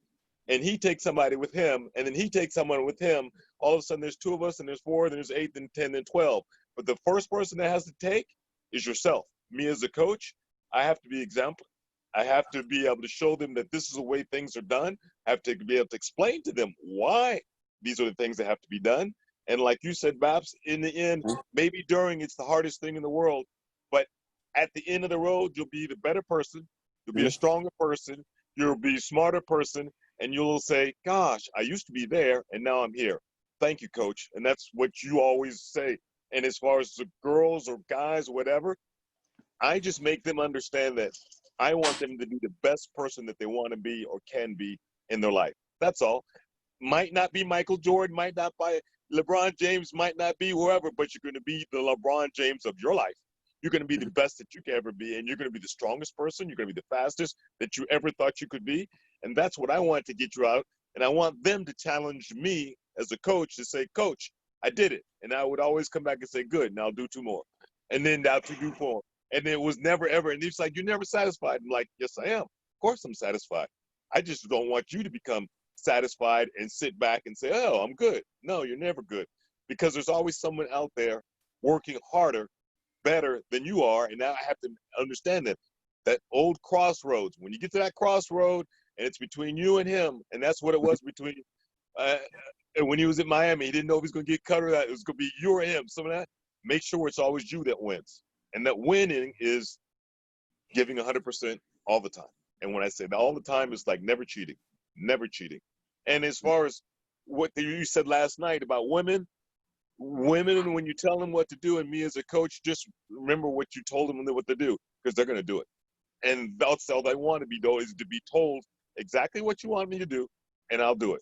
and he takes somebody with him, and then he takes someone with him, all of a sudden there's 2 of us, and there's 4, then there's 8, then 10, then 12. But the first person that has to take is yourself. Me as a coach, I have to be example. I have to be able to show them that this is the way things are done. I have to be able to explain to them why these are the things that have to be done. And like you said, Babs, in the end, maybe during, it's the hardest thing in the world, but at the end of the road, you'll be the better person. You'll be a stronger person. You'll be a smarter person. And you'll say, gosh, I used to be there, and now I'm here. Thank you, Coach. And that's what you always say. And as far as the girls or guys or whatever, I just make them understand that I want them to be the best person that they want to be or can be in their life. That's all. Might not be Michael Jordan, might not be LeBron James, might not be whoever, but you're going to be the LeBron James of your life. You're going to be the best that you can ever be, and you're going to be the strongest person. You're going to be the fastest that you ever thought you could be. And that's what I want to get you out. And I want them to challenge me as a coach to say, Coach, I did it. And I would always come back and say, good, now I'll do 2 more. And then I'll do 4. And it was never, ever. And it's like, you're never satisfied. I'm like, yes, I am. Of course I'm satisfied. I just don't want you to become satisfied and sit back and say, oh, I'm good. No, you're never good. Because there's always someone out there working harder, better than you are. And now I have to understand that old crossroads, when you get to that crossroad and it's between you and him, and that's what it was between, when he was in Miami, he didn't know if he was going to get cut or that. It was going to be you or him. Some of that, make sure it's always you that wins. And that winning is giving 100% all the time. And when I say that all the time, it's like never cheating, never cheating. And as far as what you said last night about women, when you tell them what to do, and me as a coach, just remember what you told them what to do, because they're going to do it. And that's all they want to be, though, is to be told exactly what you want me to do, and I'll do it.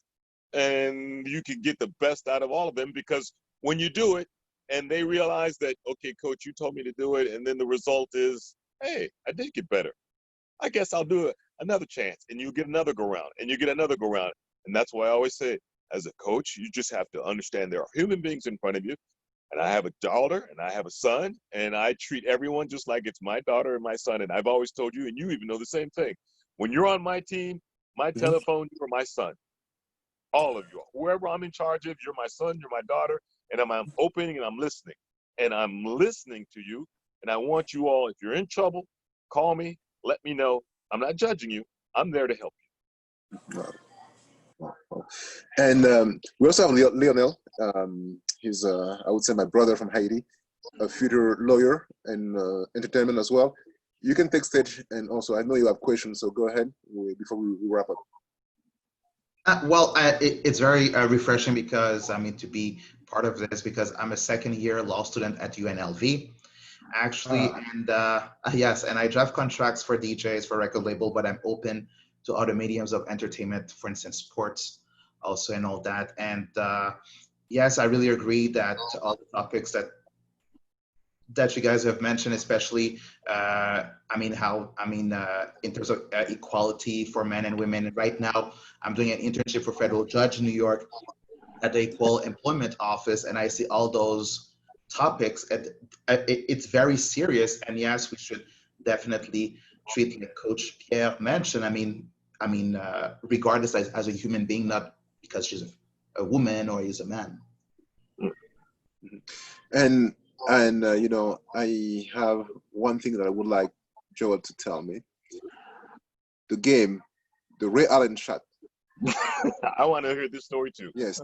And you can get the best out of all of them, because when you do it, and they realize that, okay, coach, you told me to do it, and then the result is, hey, I did get better. I guess I'll do it another chance, and you get another go round, and you get another go round. And that's why I always say, as a coach, you just have to understand there are human beings in front of you, and I have a daughter and I have a son, and I treat everyone just like it's my daughter and my son. And I've always told you, and you even know the same thing. When you're on my team, my telephone, you're my son. All of you, whoever I'm in charge of, you're my son, you're my daughter, and I'm opening and I'm listening. And I'm listening to you, and I want you all, if you're in trouble, call me, let me know. I'm not judging you. I'm there to help you. And we also have Lionel. He's, I would say, my brother from Haiti, a future lawyer and entertainment as well. You can take stage, and also I know you have questions, so go ahead before we wrap up. It's very refreshing because to be part of this, because I'm a second-year law student at UNLV, actually, and yes, and I draft contracts for DJs for record label, but I'm open to other mediums of entertainment, for instance, sports, also, and all that. And yes, I really agree that all the topics that you guys have mentioned, especially, in terms of equality for men and women. Right now, I'm doing an internship for federal judge in New York at the Equal Employment Office, and I see all those topics. It's very serious, and yes, we should definitely treat, like Coach Pierre mentioned. Regardless as a human being, not because she's a woman or he's a man. And I have one thing that I would like Joel to tell me. The game, the Ray Allen shot. I want to hear this story too. Yes,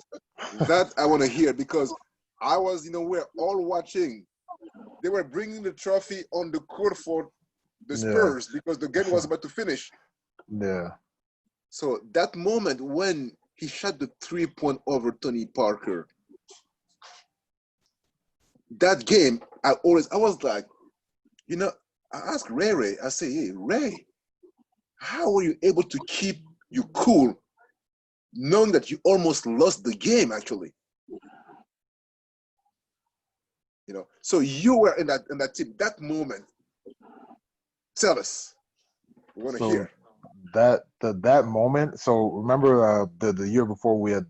that I want to hear, because I was, we're all watching. They were bringing the trophy on the court for the Spurs because the game was about to finish. Yeah. So that moment when he shot the 3-point over Tony Parker, that game, I was like, I asked Ray, I say, hey, Ray, how were you able to keep you cool knowing that you almost lost the game, actually? So you were in that team, that moment. Tell us. We want to hear. That moment. So remember the year before we had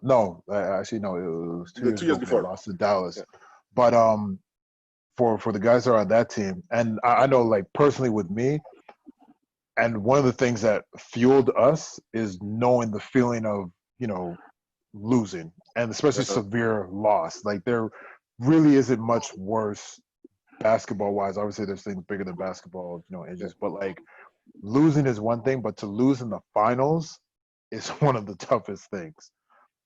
no, actually no, it was 2 years before. Lost to Dallas. Yeah. But for the guys that are on that team, and I know, like, personally with me, and one of the things that fueled us is knowing the feeling of, losing, and especially severe loss. Like, there really isn't much worse basketball wise. Obviously there's things bigger than basketball, injuries, but like, losing is one thing, but to lose in the finals is one of the toughest things.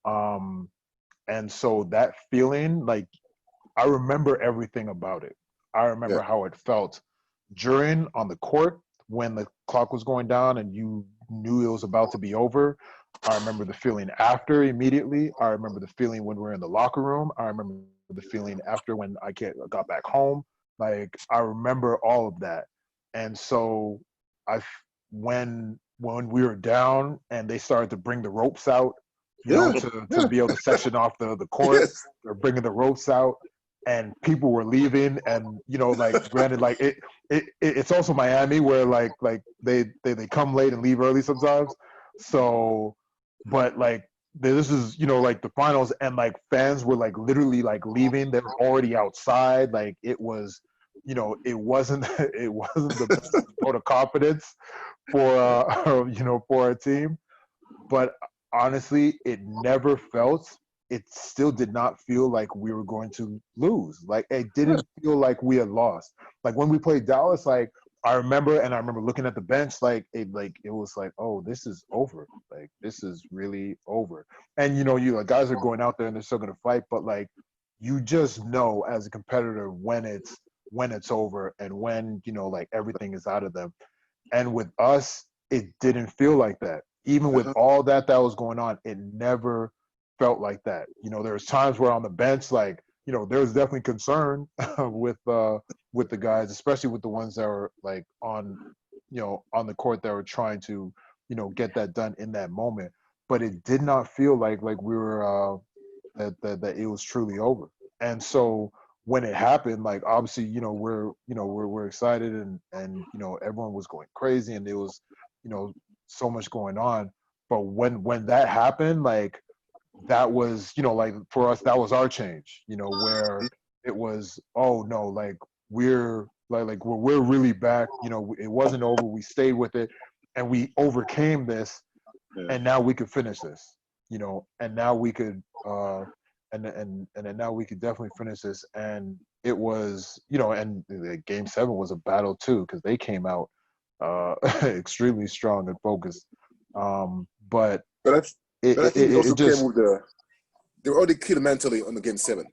And so that feeling, like, I remember everything about it. I remember how it felt during on the court when the clock was going down and you knew it was about to be over. I remember the feeling after immediately. I remember the feeling when we were in the locker room. I remember the feeling after when I got back home. Like, I remember all of that. And so when we were down and they started to bring the ropes out, to be able to section off the court, or bringing the ropes out, and people were leaving, and like, granted, like, it's also Miami where like they come late and leave early sometimes. So, but like, this is like the finals, and like, fans were like literally like leaving. They were already outside. Like, it was, it wasn't the best vote of confidence for for our team. But honestly, it still did not feel like we were going to lose. Like, it didn't feel like we had lost. Like, when we played Dallas, like, I remember looking at the bench, like, it was like, oh, this is over. Like, this is really over. And like, guys are going out there and they're still gonna fight, but like, you just know as a competitor when it's over, and when like, everything is out of them. And with us, it didn't feel like that. Even with all that was going on, it never felt like that. There was times where on the bench, like, there was definitely concern with the guys, especially with the ones that were like on the court that were trying to get that done in that moment. But it did not feel like we were that it was truly over. And so when it happened, like obviously, we're excited and everyone was going crazy and there was, so much going on. But when that happened, like that was, like for us, that was our change, where it was, oh no, like we're really back, it wasn't over. We stayed with it and we overcame this, and now we could finish this, and now we could and then now we could definitely finish this. And it was, and game 7 was a battle too, because they came out extremely strong and focused. But I think it also it just came with they were already killed mentally on the game 7.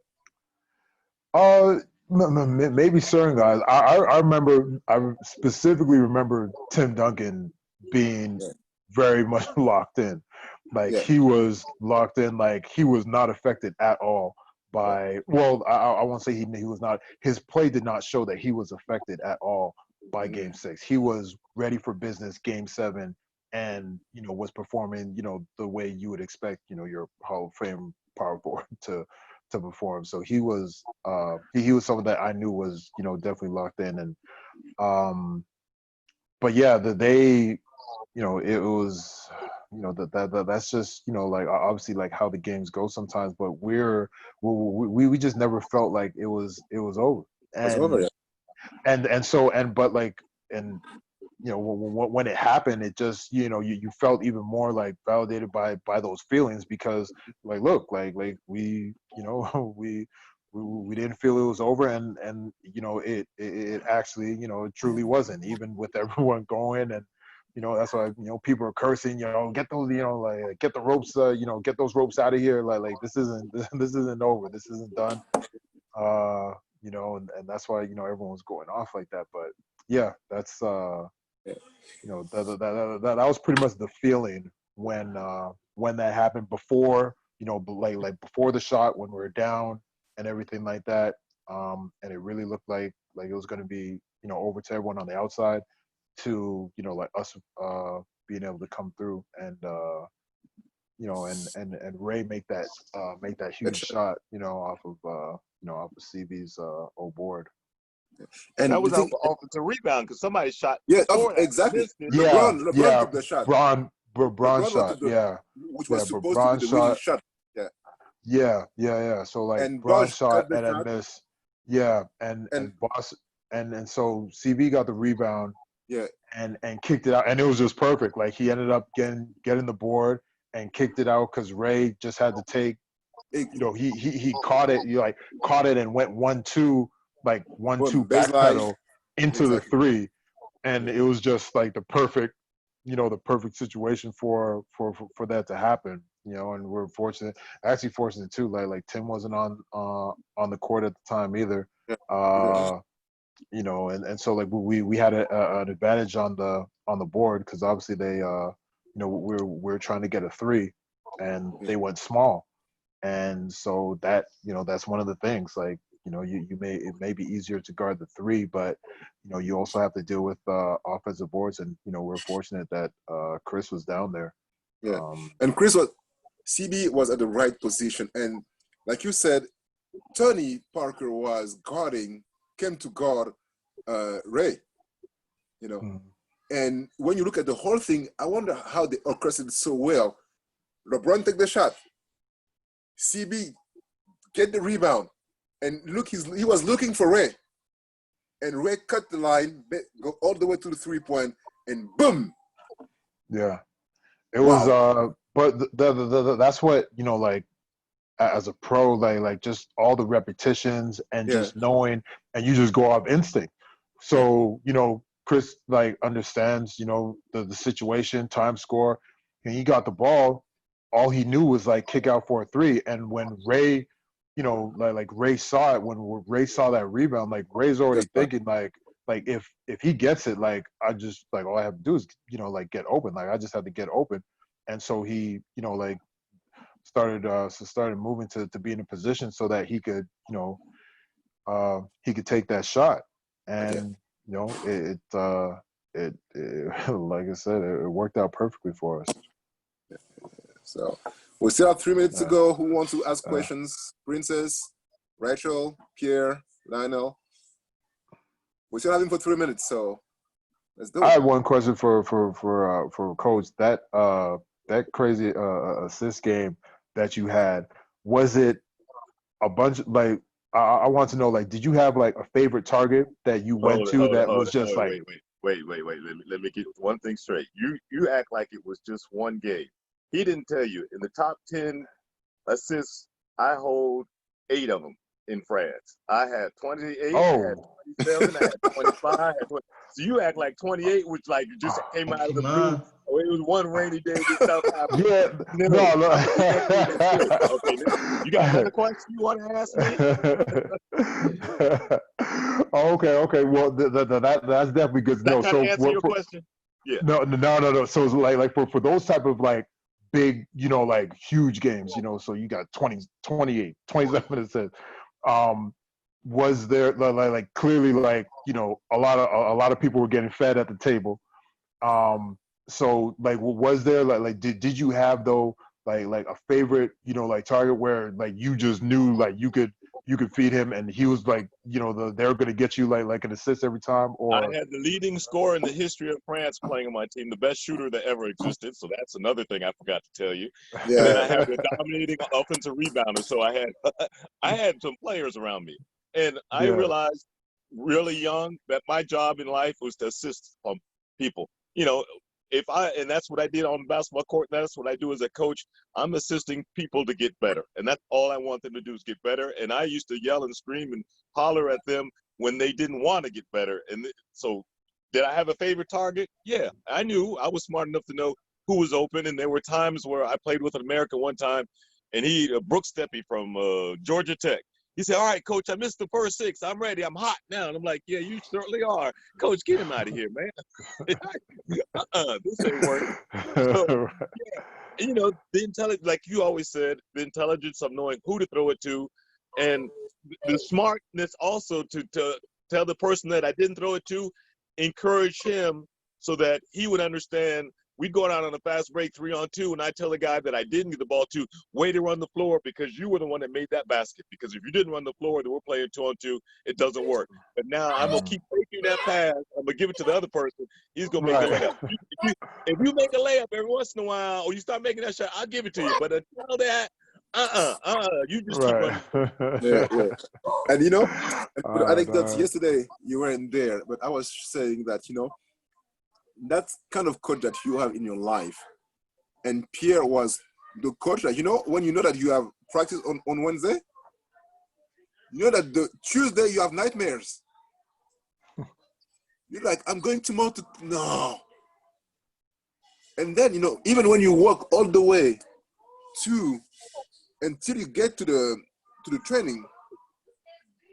Maybe certain guys. I remember. I specifically remember Tim Duncan being very much locked in. Like he was locked in. Like he was not affected at all by. Well, I won't say he was not. His play did not show that he was affected at all by Game 6. He was ready for business. Game 7, and was performing. The way you would expect. Your Hall of Fame power forward to perform. So he was he was someone that I knew was definitely locked in. And but yeah, they it was that's just like obviously like how the games go sometimes. But we just never felt like it was over. And it's over, but like and when it happened, it just you felt even more like validated by those feelings, because like look, like we we didn't feel it was over, and it actually it truly wasn't, even with everyone going. And that's why people are cursing, get those like get the ropes, get those ropes out of here, like this isn't this isn't over, this isn't done. And that's why everyone was going off like that. But yeah, that's that was pretty much the feeling when that happened, before like before the shot, when we were down and everything like that. And it really looked like it was going to be over to everyone on the outside, to like us being able to come through and and Ray make that huge shot off of off of CB's old board. And that was an offensive rebound, because somebody shot. Yeah, exactly. LeBron took the shot. LeBron shot. Which was supposed to be the winning shot. Yeah. So like and Bron shot and shot. a miss. Yeah, and Boss and so CB got the rebound. Yeah. And kicked it out, and it was just perfect. Like he ended up getting the board and kicked it out, because Ray just had to take. He caught it. Caught it and went 1-2. Like 1-2 backpedal into the 3, and it was just like the perfect situation for that to happen. And we're fortunate too. Like Tim wasn't on the court at the time either. And so like we had an advantage on the board, because obviously they we're trying to get a 3, and they went small, and so that that's one of the things, like it may be easier to guard the 3, but you also have to deal with offensive boards. And we're fortunate that Chris was down there. And CB was at the right position, and like you said, Tony Parker came to guard Ray, and when you look at the whole thing, I wonder how they orchestrated so well. LeBron take the shot, CB get the rebound, and look, he was looking for Ray, and Ray cut the line, go all the way to the 3-point, and boom. Yeah, it was. But that's what like as a pro, like just all the repetitions and just knowing, and you just go off instinct. So Chris like understands the situation, time, score, and he got the ball. All he knew was like kick out for a 3, and when Ray. Like Ray saw it, when Ray saw that rebound, like Ray's already thinking like if he gets it, like I just like all I have to do is like get open, like I just have to get open. And so he like started moving to be in a position so that he could take that shot. And it like I said, it worked out perfectly for us. So We still have 3 minutes to go. Who wants to ask questions? Princess, Rachel, Pierre, Lionel. We're still having for 3 minutes, so let's do it. I had one question for Coach. That crazy assist game that you had, was it a bunch like I want to know, like, did you have like a favorite target that you went to that was just like wait. Let me get one thing straight. You act like it was just one game. He didn't tell you. In the top 10 assists, I hold 8 of them in France. I had 28, I had 27, I had 25, I had 20. So you act like 28, which like just came out of the blue. Oh, it was one rainy day in South Africa. Yeah, no. Okay, you got another question you want to ask me? Okay. Well, that's definitely good to know. That So answer your question? Yeah. No. So it's like for those type of like big, like huge games, so you got 20, 28, 27 assists. Was there like clearly like a lot of people were getting fed at the table. So like was there like did you have though like a favorite like target where like you just knew like you could feed him and he was like they're gonna get you like an assist every time? Or I had the leading scorer in the history of France playing on my team, the best shooter that ever existed. So that's another thing I forgot to tell you. Yeah. And then I had the dominating offensive rebounder. So I had some players around me, and I realized really young that my job in life was to assist people. And that's what I did on the basketball court. And that's what I do as a coach. I'm assisting people to get better. And that's all I want them to do is get better. And I used to yell and scream and holler at them when they didn't want to get better. And so did I have a favorite target? Yeah, I knew. I was smart enough to know who was open. And there were times where I played with an American one time, and Brooks Steppe from Georgia Tech. He said, all right, Coach, I missed the first 6. I'm ready. I'm hot now. And I'm like, yeah, you certainly are. Coach, get him out of here, man. This ain't working. So, the intelligence, like you always said, the intelligence of knowing who to throw it to, and the smartness also to tell the person that I didn't throw it to, encourage him so that he would understand. We'd go out on a fast break 3-on-2, and I tell the guy that I didn't get the ball to, way to run the floor because you were the one that made that basket. Because if you didn't run the floor, then we're playing 2-on-2, it doesn't work. But now I'm going to keep taking that pass. I'm going to give it to the other person. He's going to make a layup. If you make a layup every once in a while, or you start making that shot, I'll give it to you. But until that, you just keep running. Yeah. And anecdotes, yesterday you weren't there, but I was saying that, that kind of coach that you have in your life, and Pierre was the coach that, when you know that you have practice on Wednesday, that the Tuesday you have nightmares. You're like, I'm going tomorrow to, no. And then, even when you walk all the way until you get to the training,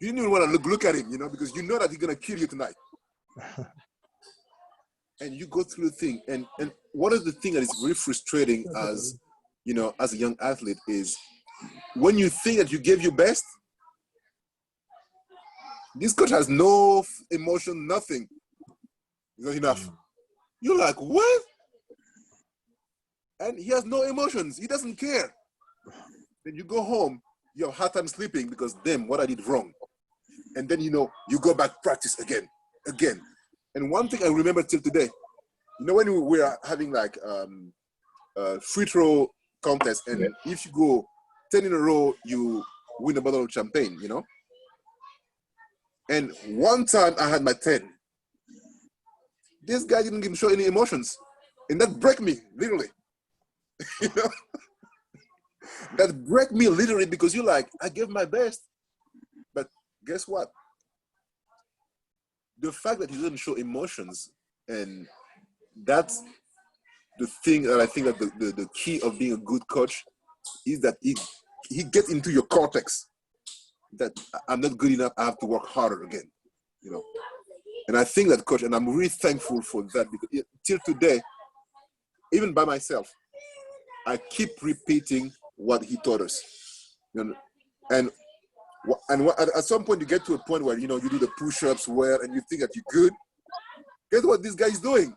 you didn't even want to look at him, because you know that he's going to kill you tonight. And you go through the thing. And one of the things that is very frustrating as a young athlete is when you think that you gave your best, this coach has no emotion, nothing. It's not enough. You're like, what? And he has no emotions. He doesn't care. Then you go home, you have a hard time sleeping because, damn, what I did wrong. And then, you go back practice again. And one thing I remember till today, when we were having like free throw contest, and if you go 10 in a row, you win a bottle of champagne, And one time I had my 10. This guy didn't even show any emotions. And that broke me, literally. That broke me literally because you're like, I gave my best. But guess what? The fact that he didn't show emotions, and that's the thing that I think that the key of being a good coach is that he gets into your cortex that I'm not good enough, I have to work harder again, And I think that coach, and I'm really thankful for that, because till today, even by myself, I keep repeating what he taught us. And at some point you get to a point where, you do the push-ups well and you think that you're good. Guess what this guy is doing?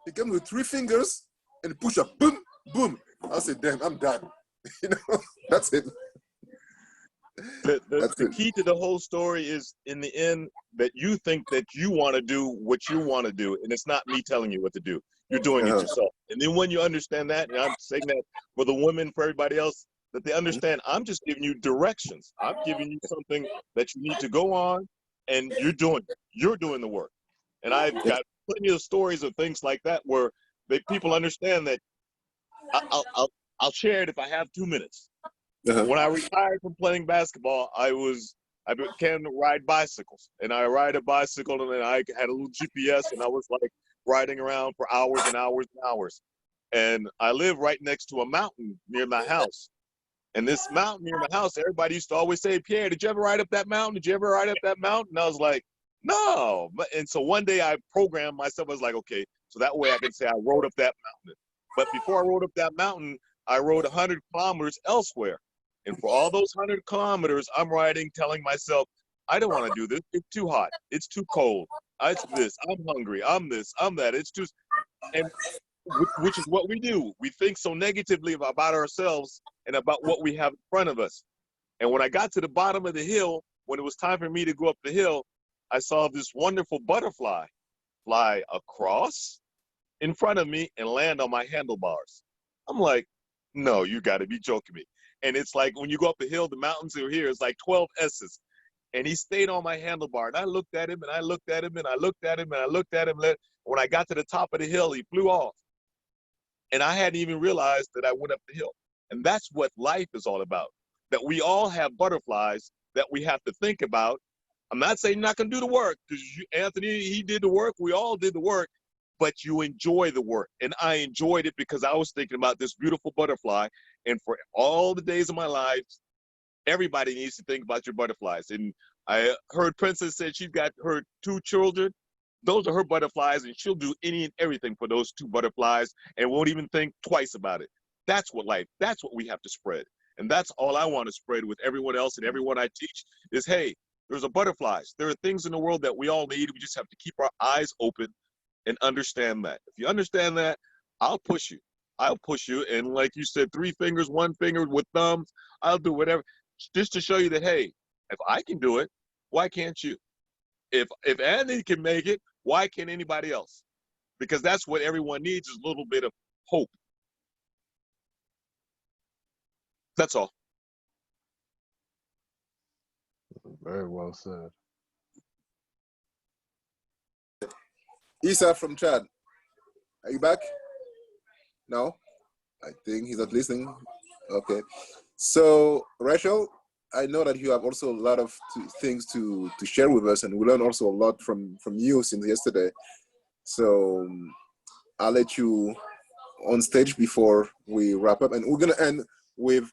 He comes with 3 fingers and push up, boom, boom. I said, damn, I'm done. You know, that's it. The key to the whole story is, in the end, that you think that you want to do what you want to do, and it's not me telling you what to do. You're doing it yourself. And then when you understand that, and I'm saying that for the women, for everybody else, that they understand, I'm just giving you directions. I'm giving you something that you need to go on, and you're doing the work. And I've got plenty of stories of things like that where people understand that. I'll share it if I have 2 minutes. When I retired from playing basketball, I began to ride bicycles, and I ride a bicycle, and then I had a little GPS, and I was like riding around for hours and hours and hours. And I live right next to a mountain near my house. And this mountain near my house, everybody used to always say, "Pierre, did you ever ride up that mountain? Did you ever ride up that mountain?" And I was like, "No." And so one day I programmed myself. I was like, okay, so that way I can say I rode up that mountain. But before I rode up that mountain, I rode 100 kilometers elsewhere. And for all those 100 kilometers, I'm riding, telling myself, I don't want to do this. It's too hot. It's too cold. It's this. I'm hungry. I'm this. I'm that. It's too, and which is what we do. We think so negatively about ourselves and about what we have in front of us. And when I got to the bottom of the hill, when it was time for me to go up the hill, I saw this wonderful butterfly fly across in front of me and land on my handlebars. I'm like, no, you got to be joking me. And it's like when you go up the hill, the mountains are here. It's like 12 S's. And he stayed on my handlebar. And I looked at him, and I looked at him, and I looked at him, and I looked at him. When I got to the top of the hill, he flew off. And I hadn't even realized that I went up the hill. And that's what life is all about, that we all have butterflies that we have to think about. I'm not saying you're not going to do the work, because Anthony, he did the work. We all did the work. But you enjoy the work. And I enjoyed it because I was thinking about this beautiful butterfly. And for all the days of my life, everybody needs to think about your butterflies. And I heard Princess said she's got her 2 children. Those are her butterflies, and she'll do any and everything for those 2 butterflies and won't even think twice about it. That's what we have to spread. And that's all I want to spread with everyone else and everyone I teach is, hey, there's butterflies. There are things in the world that we all need. We just have to keep our eyes open and understand that. If you understand that, I'll push you. I'll push you. And like you said, 3 fingers, 1 finger with thumbs, I'll do whatever, just to show you that, hey, if I can do it, why can't you? If Andy can make it, why can't anybody else? Because that's what everyone needs, is a little bit of hope. That's all. Very well said. Isa from Chad, are you back? No, I think he's not listening. Okay, so Rachel, I know that you have also a lot of things to share with us, and we learned also a lot from you since yesterday. So I'll let you on stage before we wrap up, and we're gonna end with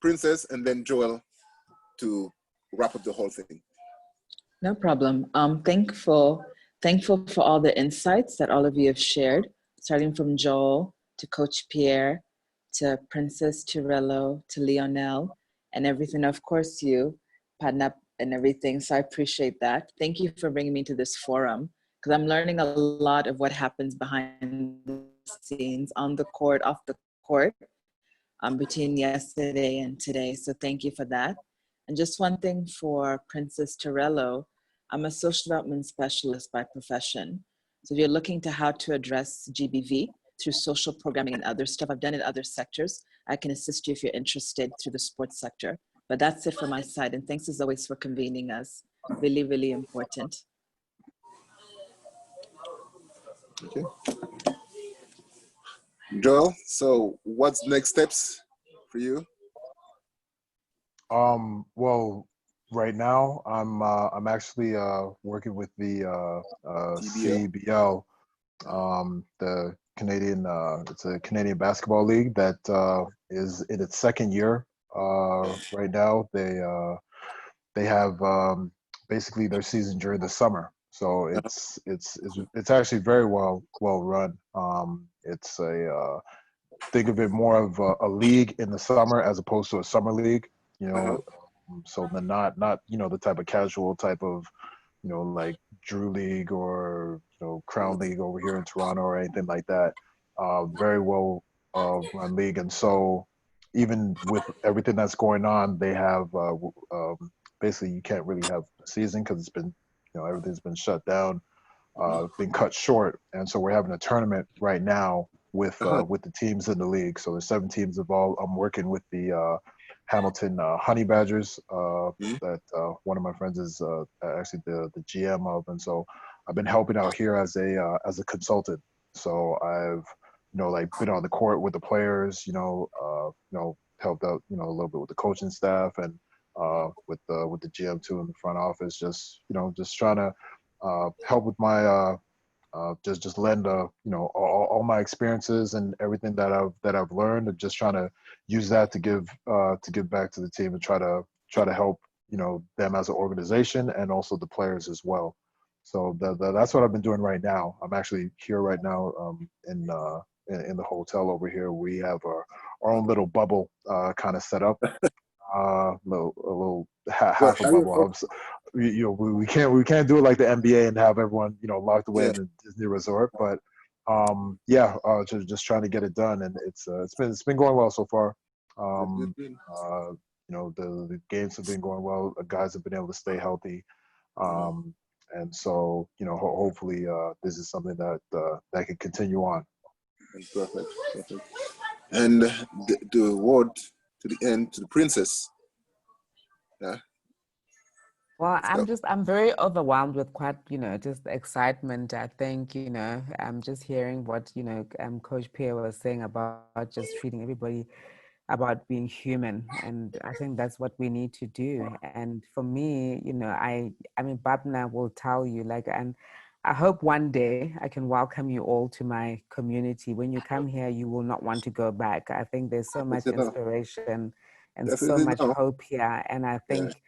Princess and then Joel to wrap up the whole thing. No problem. Thankful for all the insights that all of you have shared, starting from Joel to Coach Pierre, to Princess, to Rello, to Lionel, and everything. Of course, you, Padnap, and everything. So I appreciate that. Thank you for bringing me to this forum, because I'm learning a lot of what happens behind the scenes, on the court, off the court, between yesterday and today. So thank you for that. And just one thing for Princess Torello, I'm a social development specialist by profession. So if you're looking to how to address GBV through social programming and other stuff, I've done it in other sectors. I can assist you if you're interested through the sports sector. But that's it from my side. And thanks as always for convening us. Really, really important. Okay. Joel, so what's next steps for you? Well, right now I'm actually working with the CBL, the Canadian it's a Canadian basketball league that is in its 2nd year right now. They have basically their season during the summer, so it's actually very well run. It's a think of it more of a league in the summer as opposed to a summer league, you know. So they're not the type of casual type of, like Drew League or Crown League over here in Toronto or anything like that. Very well run league. And so even with everything that's going on, they have basically you can't really have a season because it's been, everything's been shut down, been cut short, and so we're having a tournament right now with the teams in the league. So there's 7 teams involved. I'm working with the Hamilton Honey Badgers that one of my friends is actually the GM of, and so I've been helping out here as a consultant. So I've like been on the court with the players, helped out, a little bit with the coaching staff and with the GM too in the front office, just trying to help with my just lend all my experiences and everything that I've learned, and just trying to use that to give back to the team and try to help them as an organization and also the players as well. So that's what I've been doing right now. I'm actually here right now in the hotel over here. We have our own little bubble kind of set up, a little half a bubble. We can't do it like the NBA and have everyone locked away in the Disney resort, but just trying to get it done, and it's been going well so far. The games have been going well. The guys have been able to stay healthy, and so hopefully this is something that can continue on. Perfect. And the word to the end to the princess. Yeah. Well, I'm very overwhelmed with quite, just excitement. I think, I'm just hearing what, Coach Pierre was saying about just treating everybody about being human. And I think that's what we need to do. And for me, I mean, Babna will tell you, and I hope one day I can welcome you all to my community. When you come here, you will not want to go back. I think there's so much inspiration and so much hope here. And I think,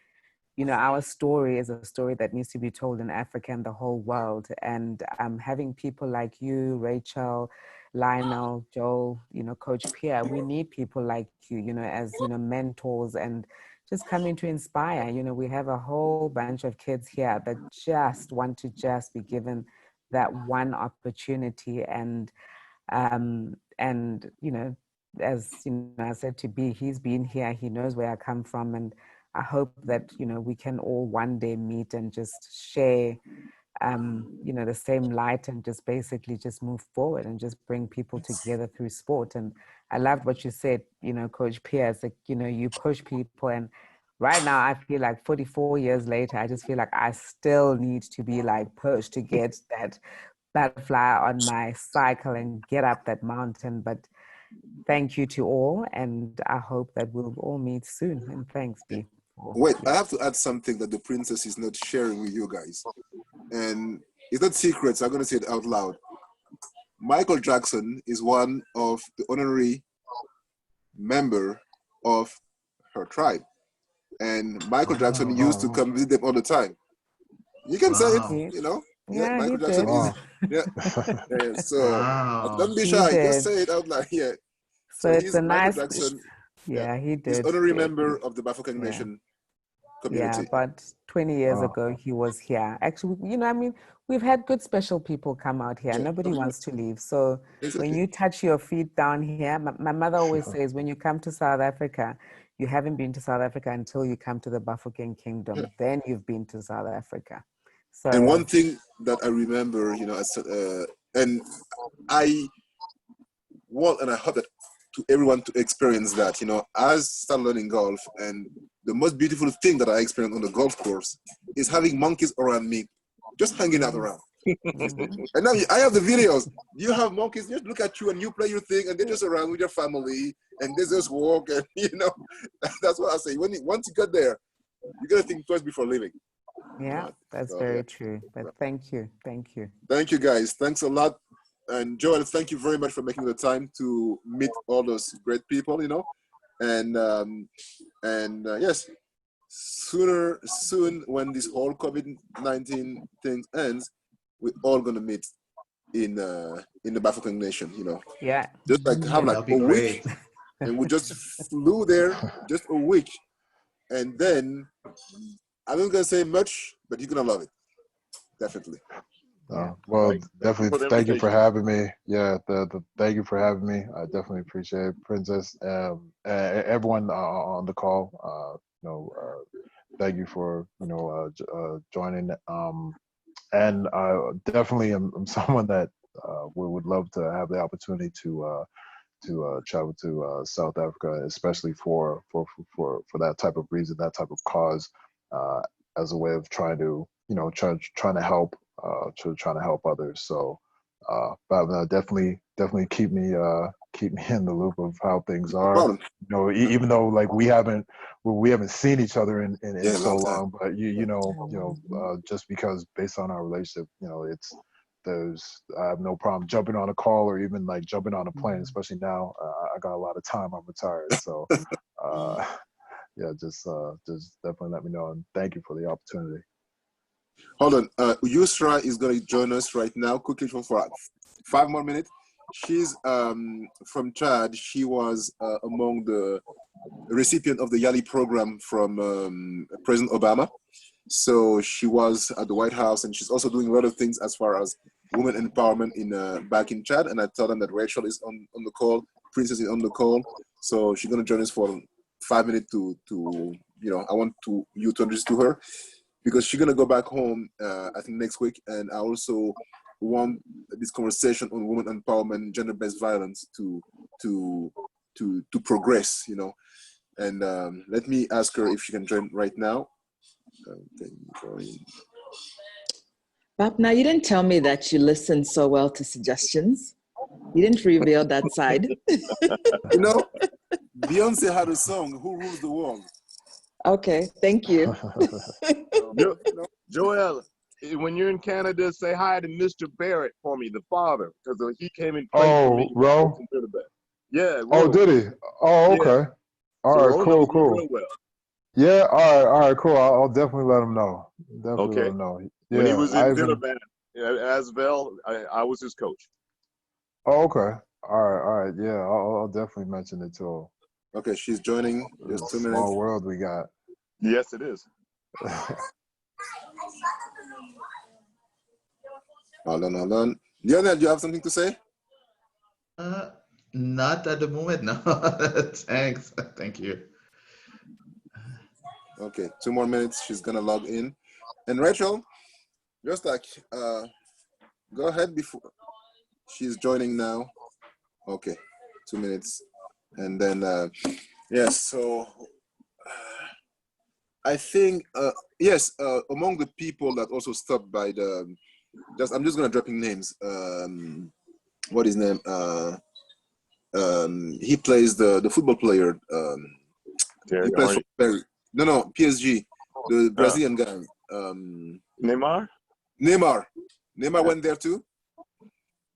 our story is a story that needs to be told in Africa and the whole world. And having people like you, Rachel, Lionel, Joel, Coach Pierre, we need people like you, as, mentors and just coming to inspire. We have a whole bunch of kids here that just want to just be given that one opportunity. And as I said to B, he's been here, he knows where I come from, and I hope that we can all one day meet and just share the same light and just basically just move forward and just bring people together through sport. And I loved what you said, Coach Pierre, it's like, you push people, and right now I feel like 44 years later, I just feel like I still need to be pushed to get that butterfly on my cycle and get up that mountain. But thank you to all, and I hope that we'll all meet soon. And thanks, B. Wait, I have to add something that the princess is not sharing with you guys. And it's not secret, so I'm going to say it out loud. Michael Jackson is one of the honorary member of her tribe. And Michael Jackson used to come visit them all the time. You can say it, Yeah, Michael Jackson is, so don't be shy, just say it out loud. Yeah. So it's a nice, Jackson, he did. He's honorary member of the Bafokeng Nation community. Yeah, but 20 years ago, he was here. Actually, we've had good special people come out here. Nobody wants to leave. So when you touch your feet down here, my mother always says, when you come to South Africa, you haven't been to South Africa until you come to the Bafokeng Kingdom. Then you've been to South Africa. So, and one thing that I remember, and I hope that to everyone to experience that, I started learning golf, and the most beautiful thing that I experienced on the golf course is having monkeys around me, just hanging out around. And now I have the videos. You have monkeys, just look at you and you play your thing, and they're just around with your family, and they just walk, and that's what I say. Once you get there, you gotta think twice before leaving. Yeah, that's very true. But thank you. Thank you, guys. Thanks a lot. And Joel, thank you very much for making the time to meet all those great people, and yes, soon when this whole COVID-19 thing ends, we're all gonna meet in the Bafokeng Nation, Yeah. Just have a week, and we just flew there just a week, and then I'm not gonna say much, but you're gonna love it, definitely. Well, Right. definitely For the thank you for invitation. having me. Yeah, thank you for having me. I definitely appreciate it, Princess. Everyone on the call. Thank you for joining. And I definitely am someone that would love to have the opportunity to travel to South Africa, especially for that type of reason, that type of cause, as a way of trying to trying to help trying to help others. So, but definitely keep me in the loop of how things are. Problem. Even though like we haven't seen each other in so Long time. long, but just because based on our relationship, I have no problem jumping on a call or even like jumping on a plane, especially now. I got a lot of time. I'm retired, so yeah, just definitely let me know, and thank you for the opportunity. Hold on. Yusra is going to join us right now, quickly for 5 more minutes. She's from Chad. She was among the recipient of the Yali program from President Obama. So she was at the White House, and she's also doing a lot of things as far as women empowerment back in Chad. And I told them that Rachel is on the call, Princess is on the call. So she's going to join us for 5 minutes to I want you to introduce to her, because she's gonna go back home, I think next week, and I also want this conversation on women empowerment, gender-based violence to progress, And let me ask her if she can join right now. Bapna, you didn't tell me that you listened so well to suggestions. You didn't reveal that side. Beyonce had a song, "Who Rules the World." Okay, thank you. Joel, when you're in Canada, say hi to Mr. Barrett for me, the father, because he came and played for me. Ro? Yeah. Ro. Oh, did he? Oh, okay. Yeah. All So right, Ro cool, knows cool. me real well. Yeah, all right, cool. I'll definitely let him know. Definitely let him know. Yeah, When he was in Dillaband, Asvel, I was his coach. Oh, okay. All right. Yeah, I'll definitely mention it to him. Okay, she's joining. Just 2 minutes. Small world we got. Yes, it is. Hold on. Lionel, do you have something to say? Not at the moment, no. Thanks. Thank you. Okay, 2 more minutes. She's gonna log in. And Rachel, just like go ahead before she's joining now. Okay, 2 minutes. And then yes, so I think yes, among the people that also stopped by I'm just gonna dropping names. What is his name? He plays the football player. He plays for PSG, the Brazilian guy. Neymar. Neymar went there too.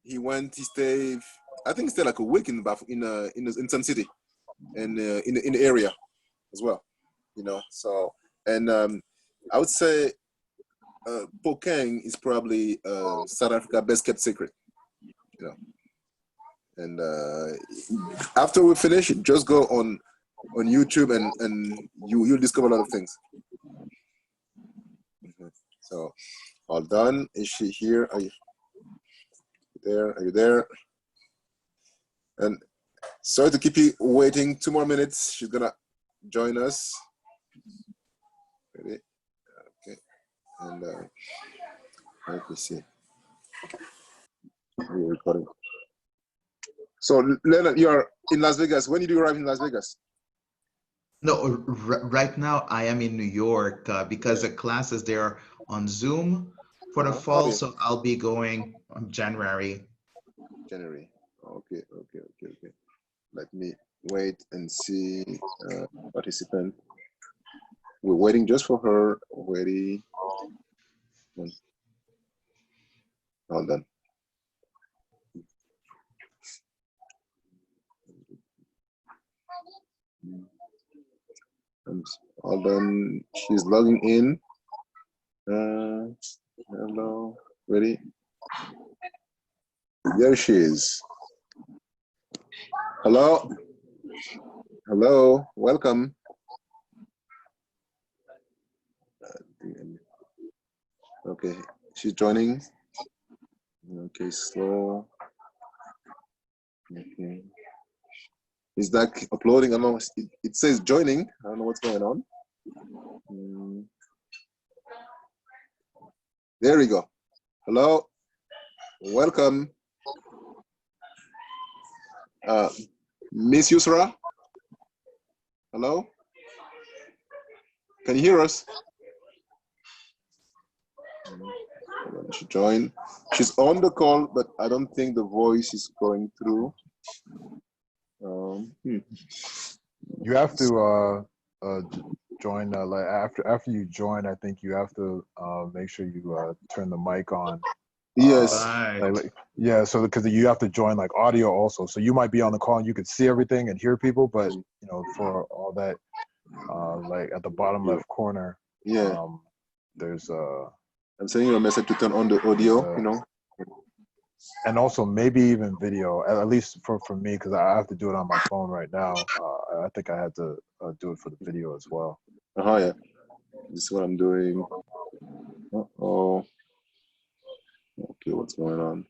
He stayed. I think he stayed like a week in Sun City, and in the area as well. So and I would say Pokang is probably South Africa's best kept secret. And after we finish, just go on YouTube and you'll discover a lot of things. So, all done. Is she here? Are you there? Are you there? And sorry to keep you waiting. 2 more minutes. She's gonna join us. Ready? Okay. And let me see. We're recording. So, Leonard, you're in Las Vegas. When did you arrive in Las Vegas? No, right now I am in New York because the classes there on Zoom for the fall. Okay. So I'll be going on January. Okay. Let me wait and see participant. We're waiting just for her. Waiting. Hold on. Hold on. She's logging in. Hello. Ready? There she is. Hello. Welcome. Okay, she's joining. Okay, slow. Okay. Is that uploading? I don't know. It says joining. I don't know what's going on. There we go. Hello. Welcome. Miss Yusra. Hello. Can you hear us? She joined. She's on the call, but I don't think the voice is going through. You have to join like after you join. I think you have to make sure you turn the mic on. Yes. Yeah. So because you have to join like audio also. So you might be on the call and you could see everything and hear people, but you know, for all that, like at the bottom left corner, there's I'm sending you a message to turn on the audio. You know. And also maybe even video, at least for me, because I have to do it on my phone right now. I think I had to do it for the video as well. Yeah. This is what I'm doing. Uh-oh. Okay, what's going on?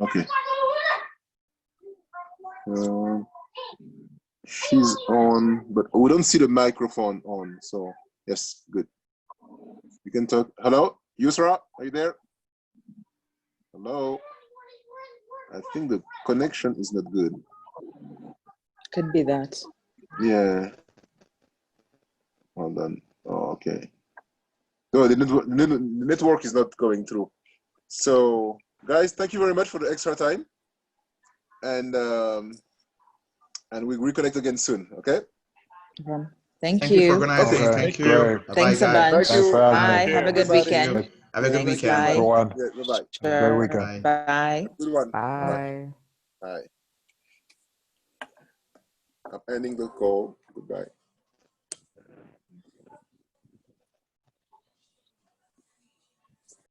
Okay. She's on, but we don't see the microphone on. So, yes, good. You can talk. Hello? Yusra, are you there? Hello? I think the connection is not good. Could be that. Yeah. Hold on. Oh, okay. No, the network is not going through. So, guys, thank you very much for the extra time. And we reconnect again soon, okay? Thank you. For organizing. Okay. Thank you. Great. Thanks a bunch. Thanks for having Bye. me. Have a good weekend. Have a good Thanks, weekend. bye. Everyone. Yeah, bye-bye. Great weekend. Bye. Good one. Bye. Bye. I'm ending the call. Goodbye.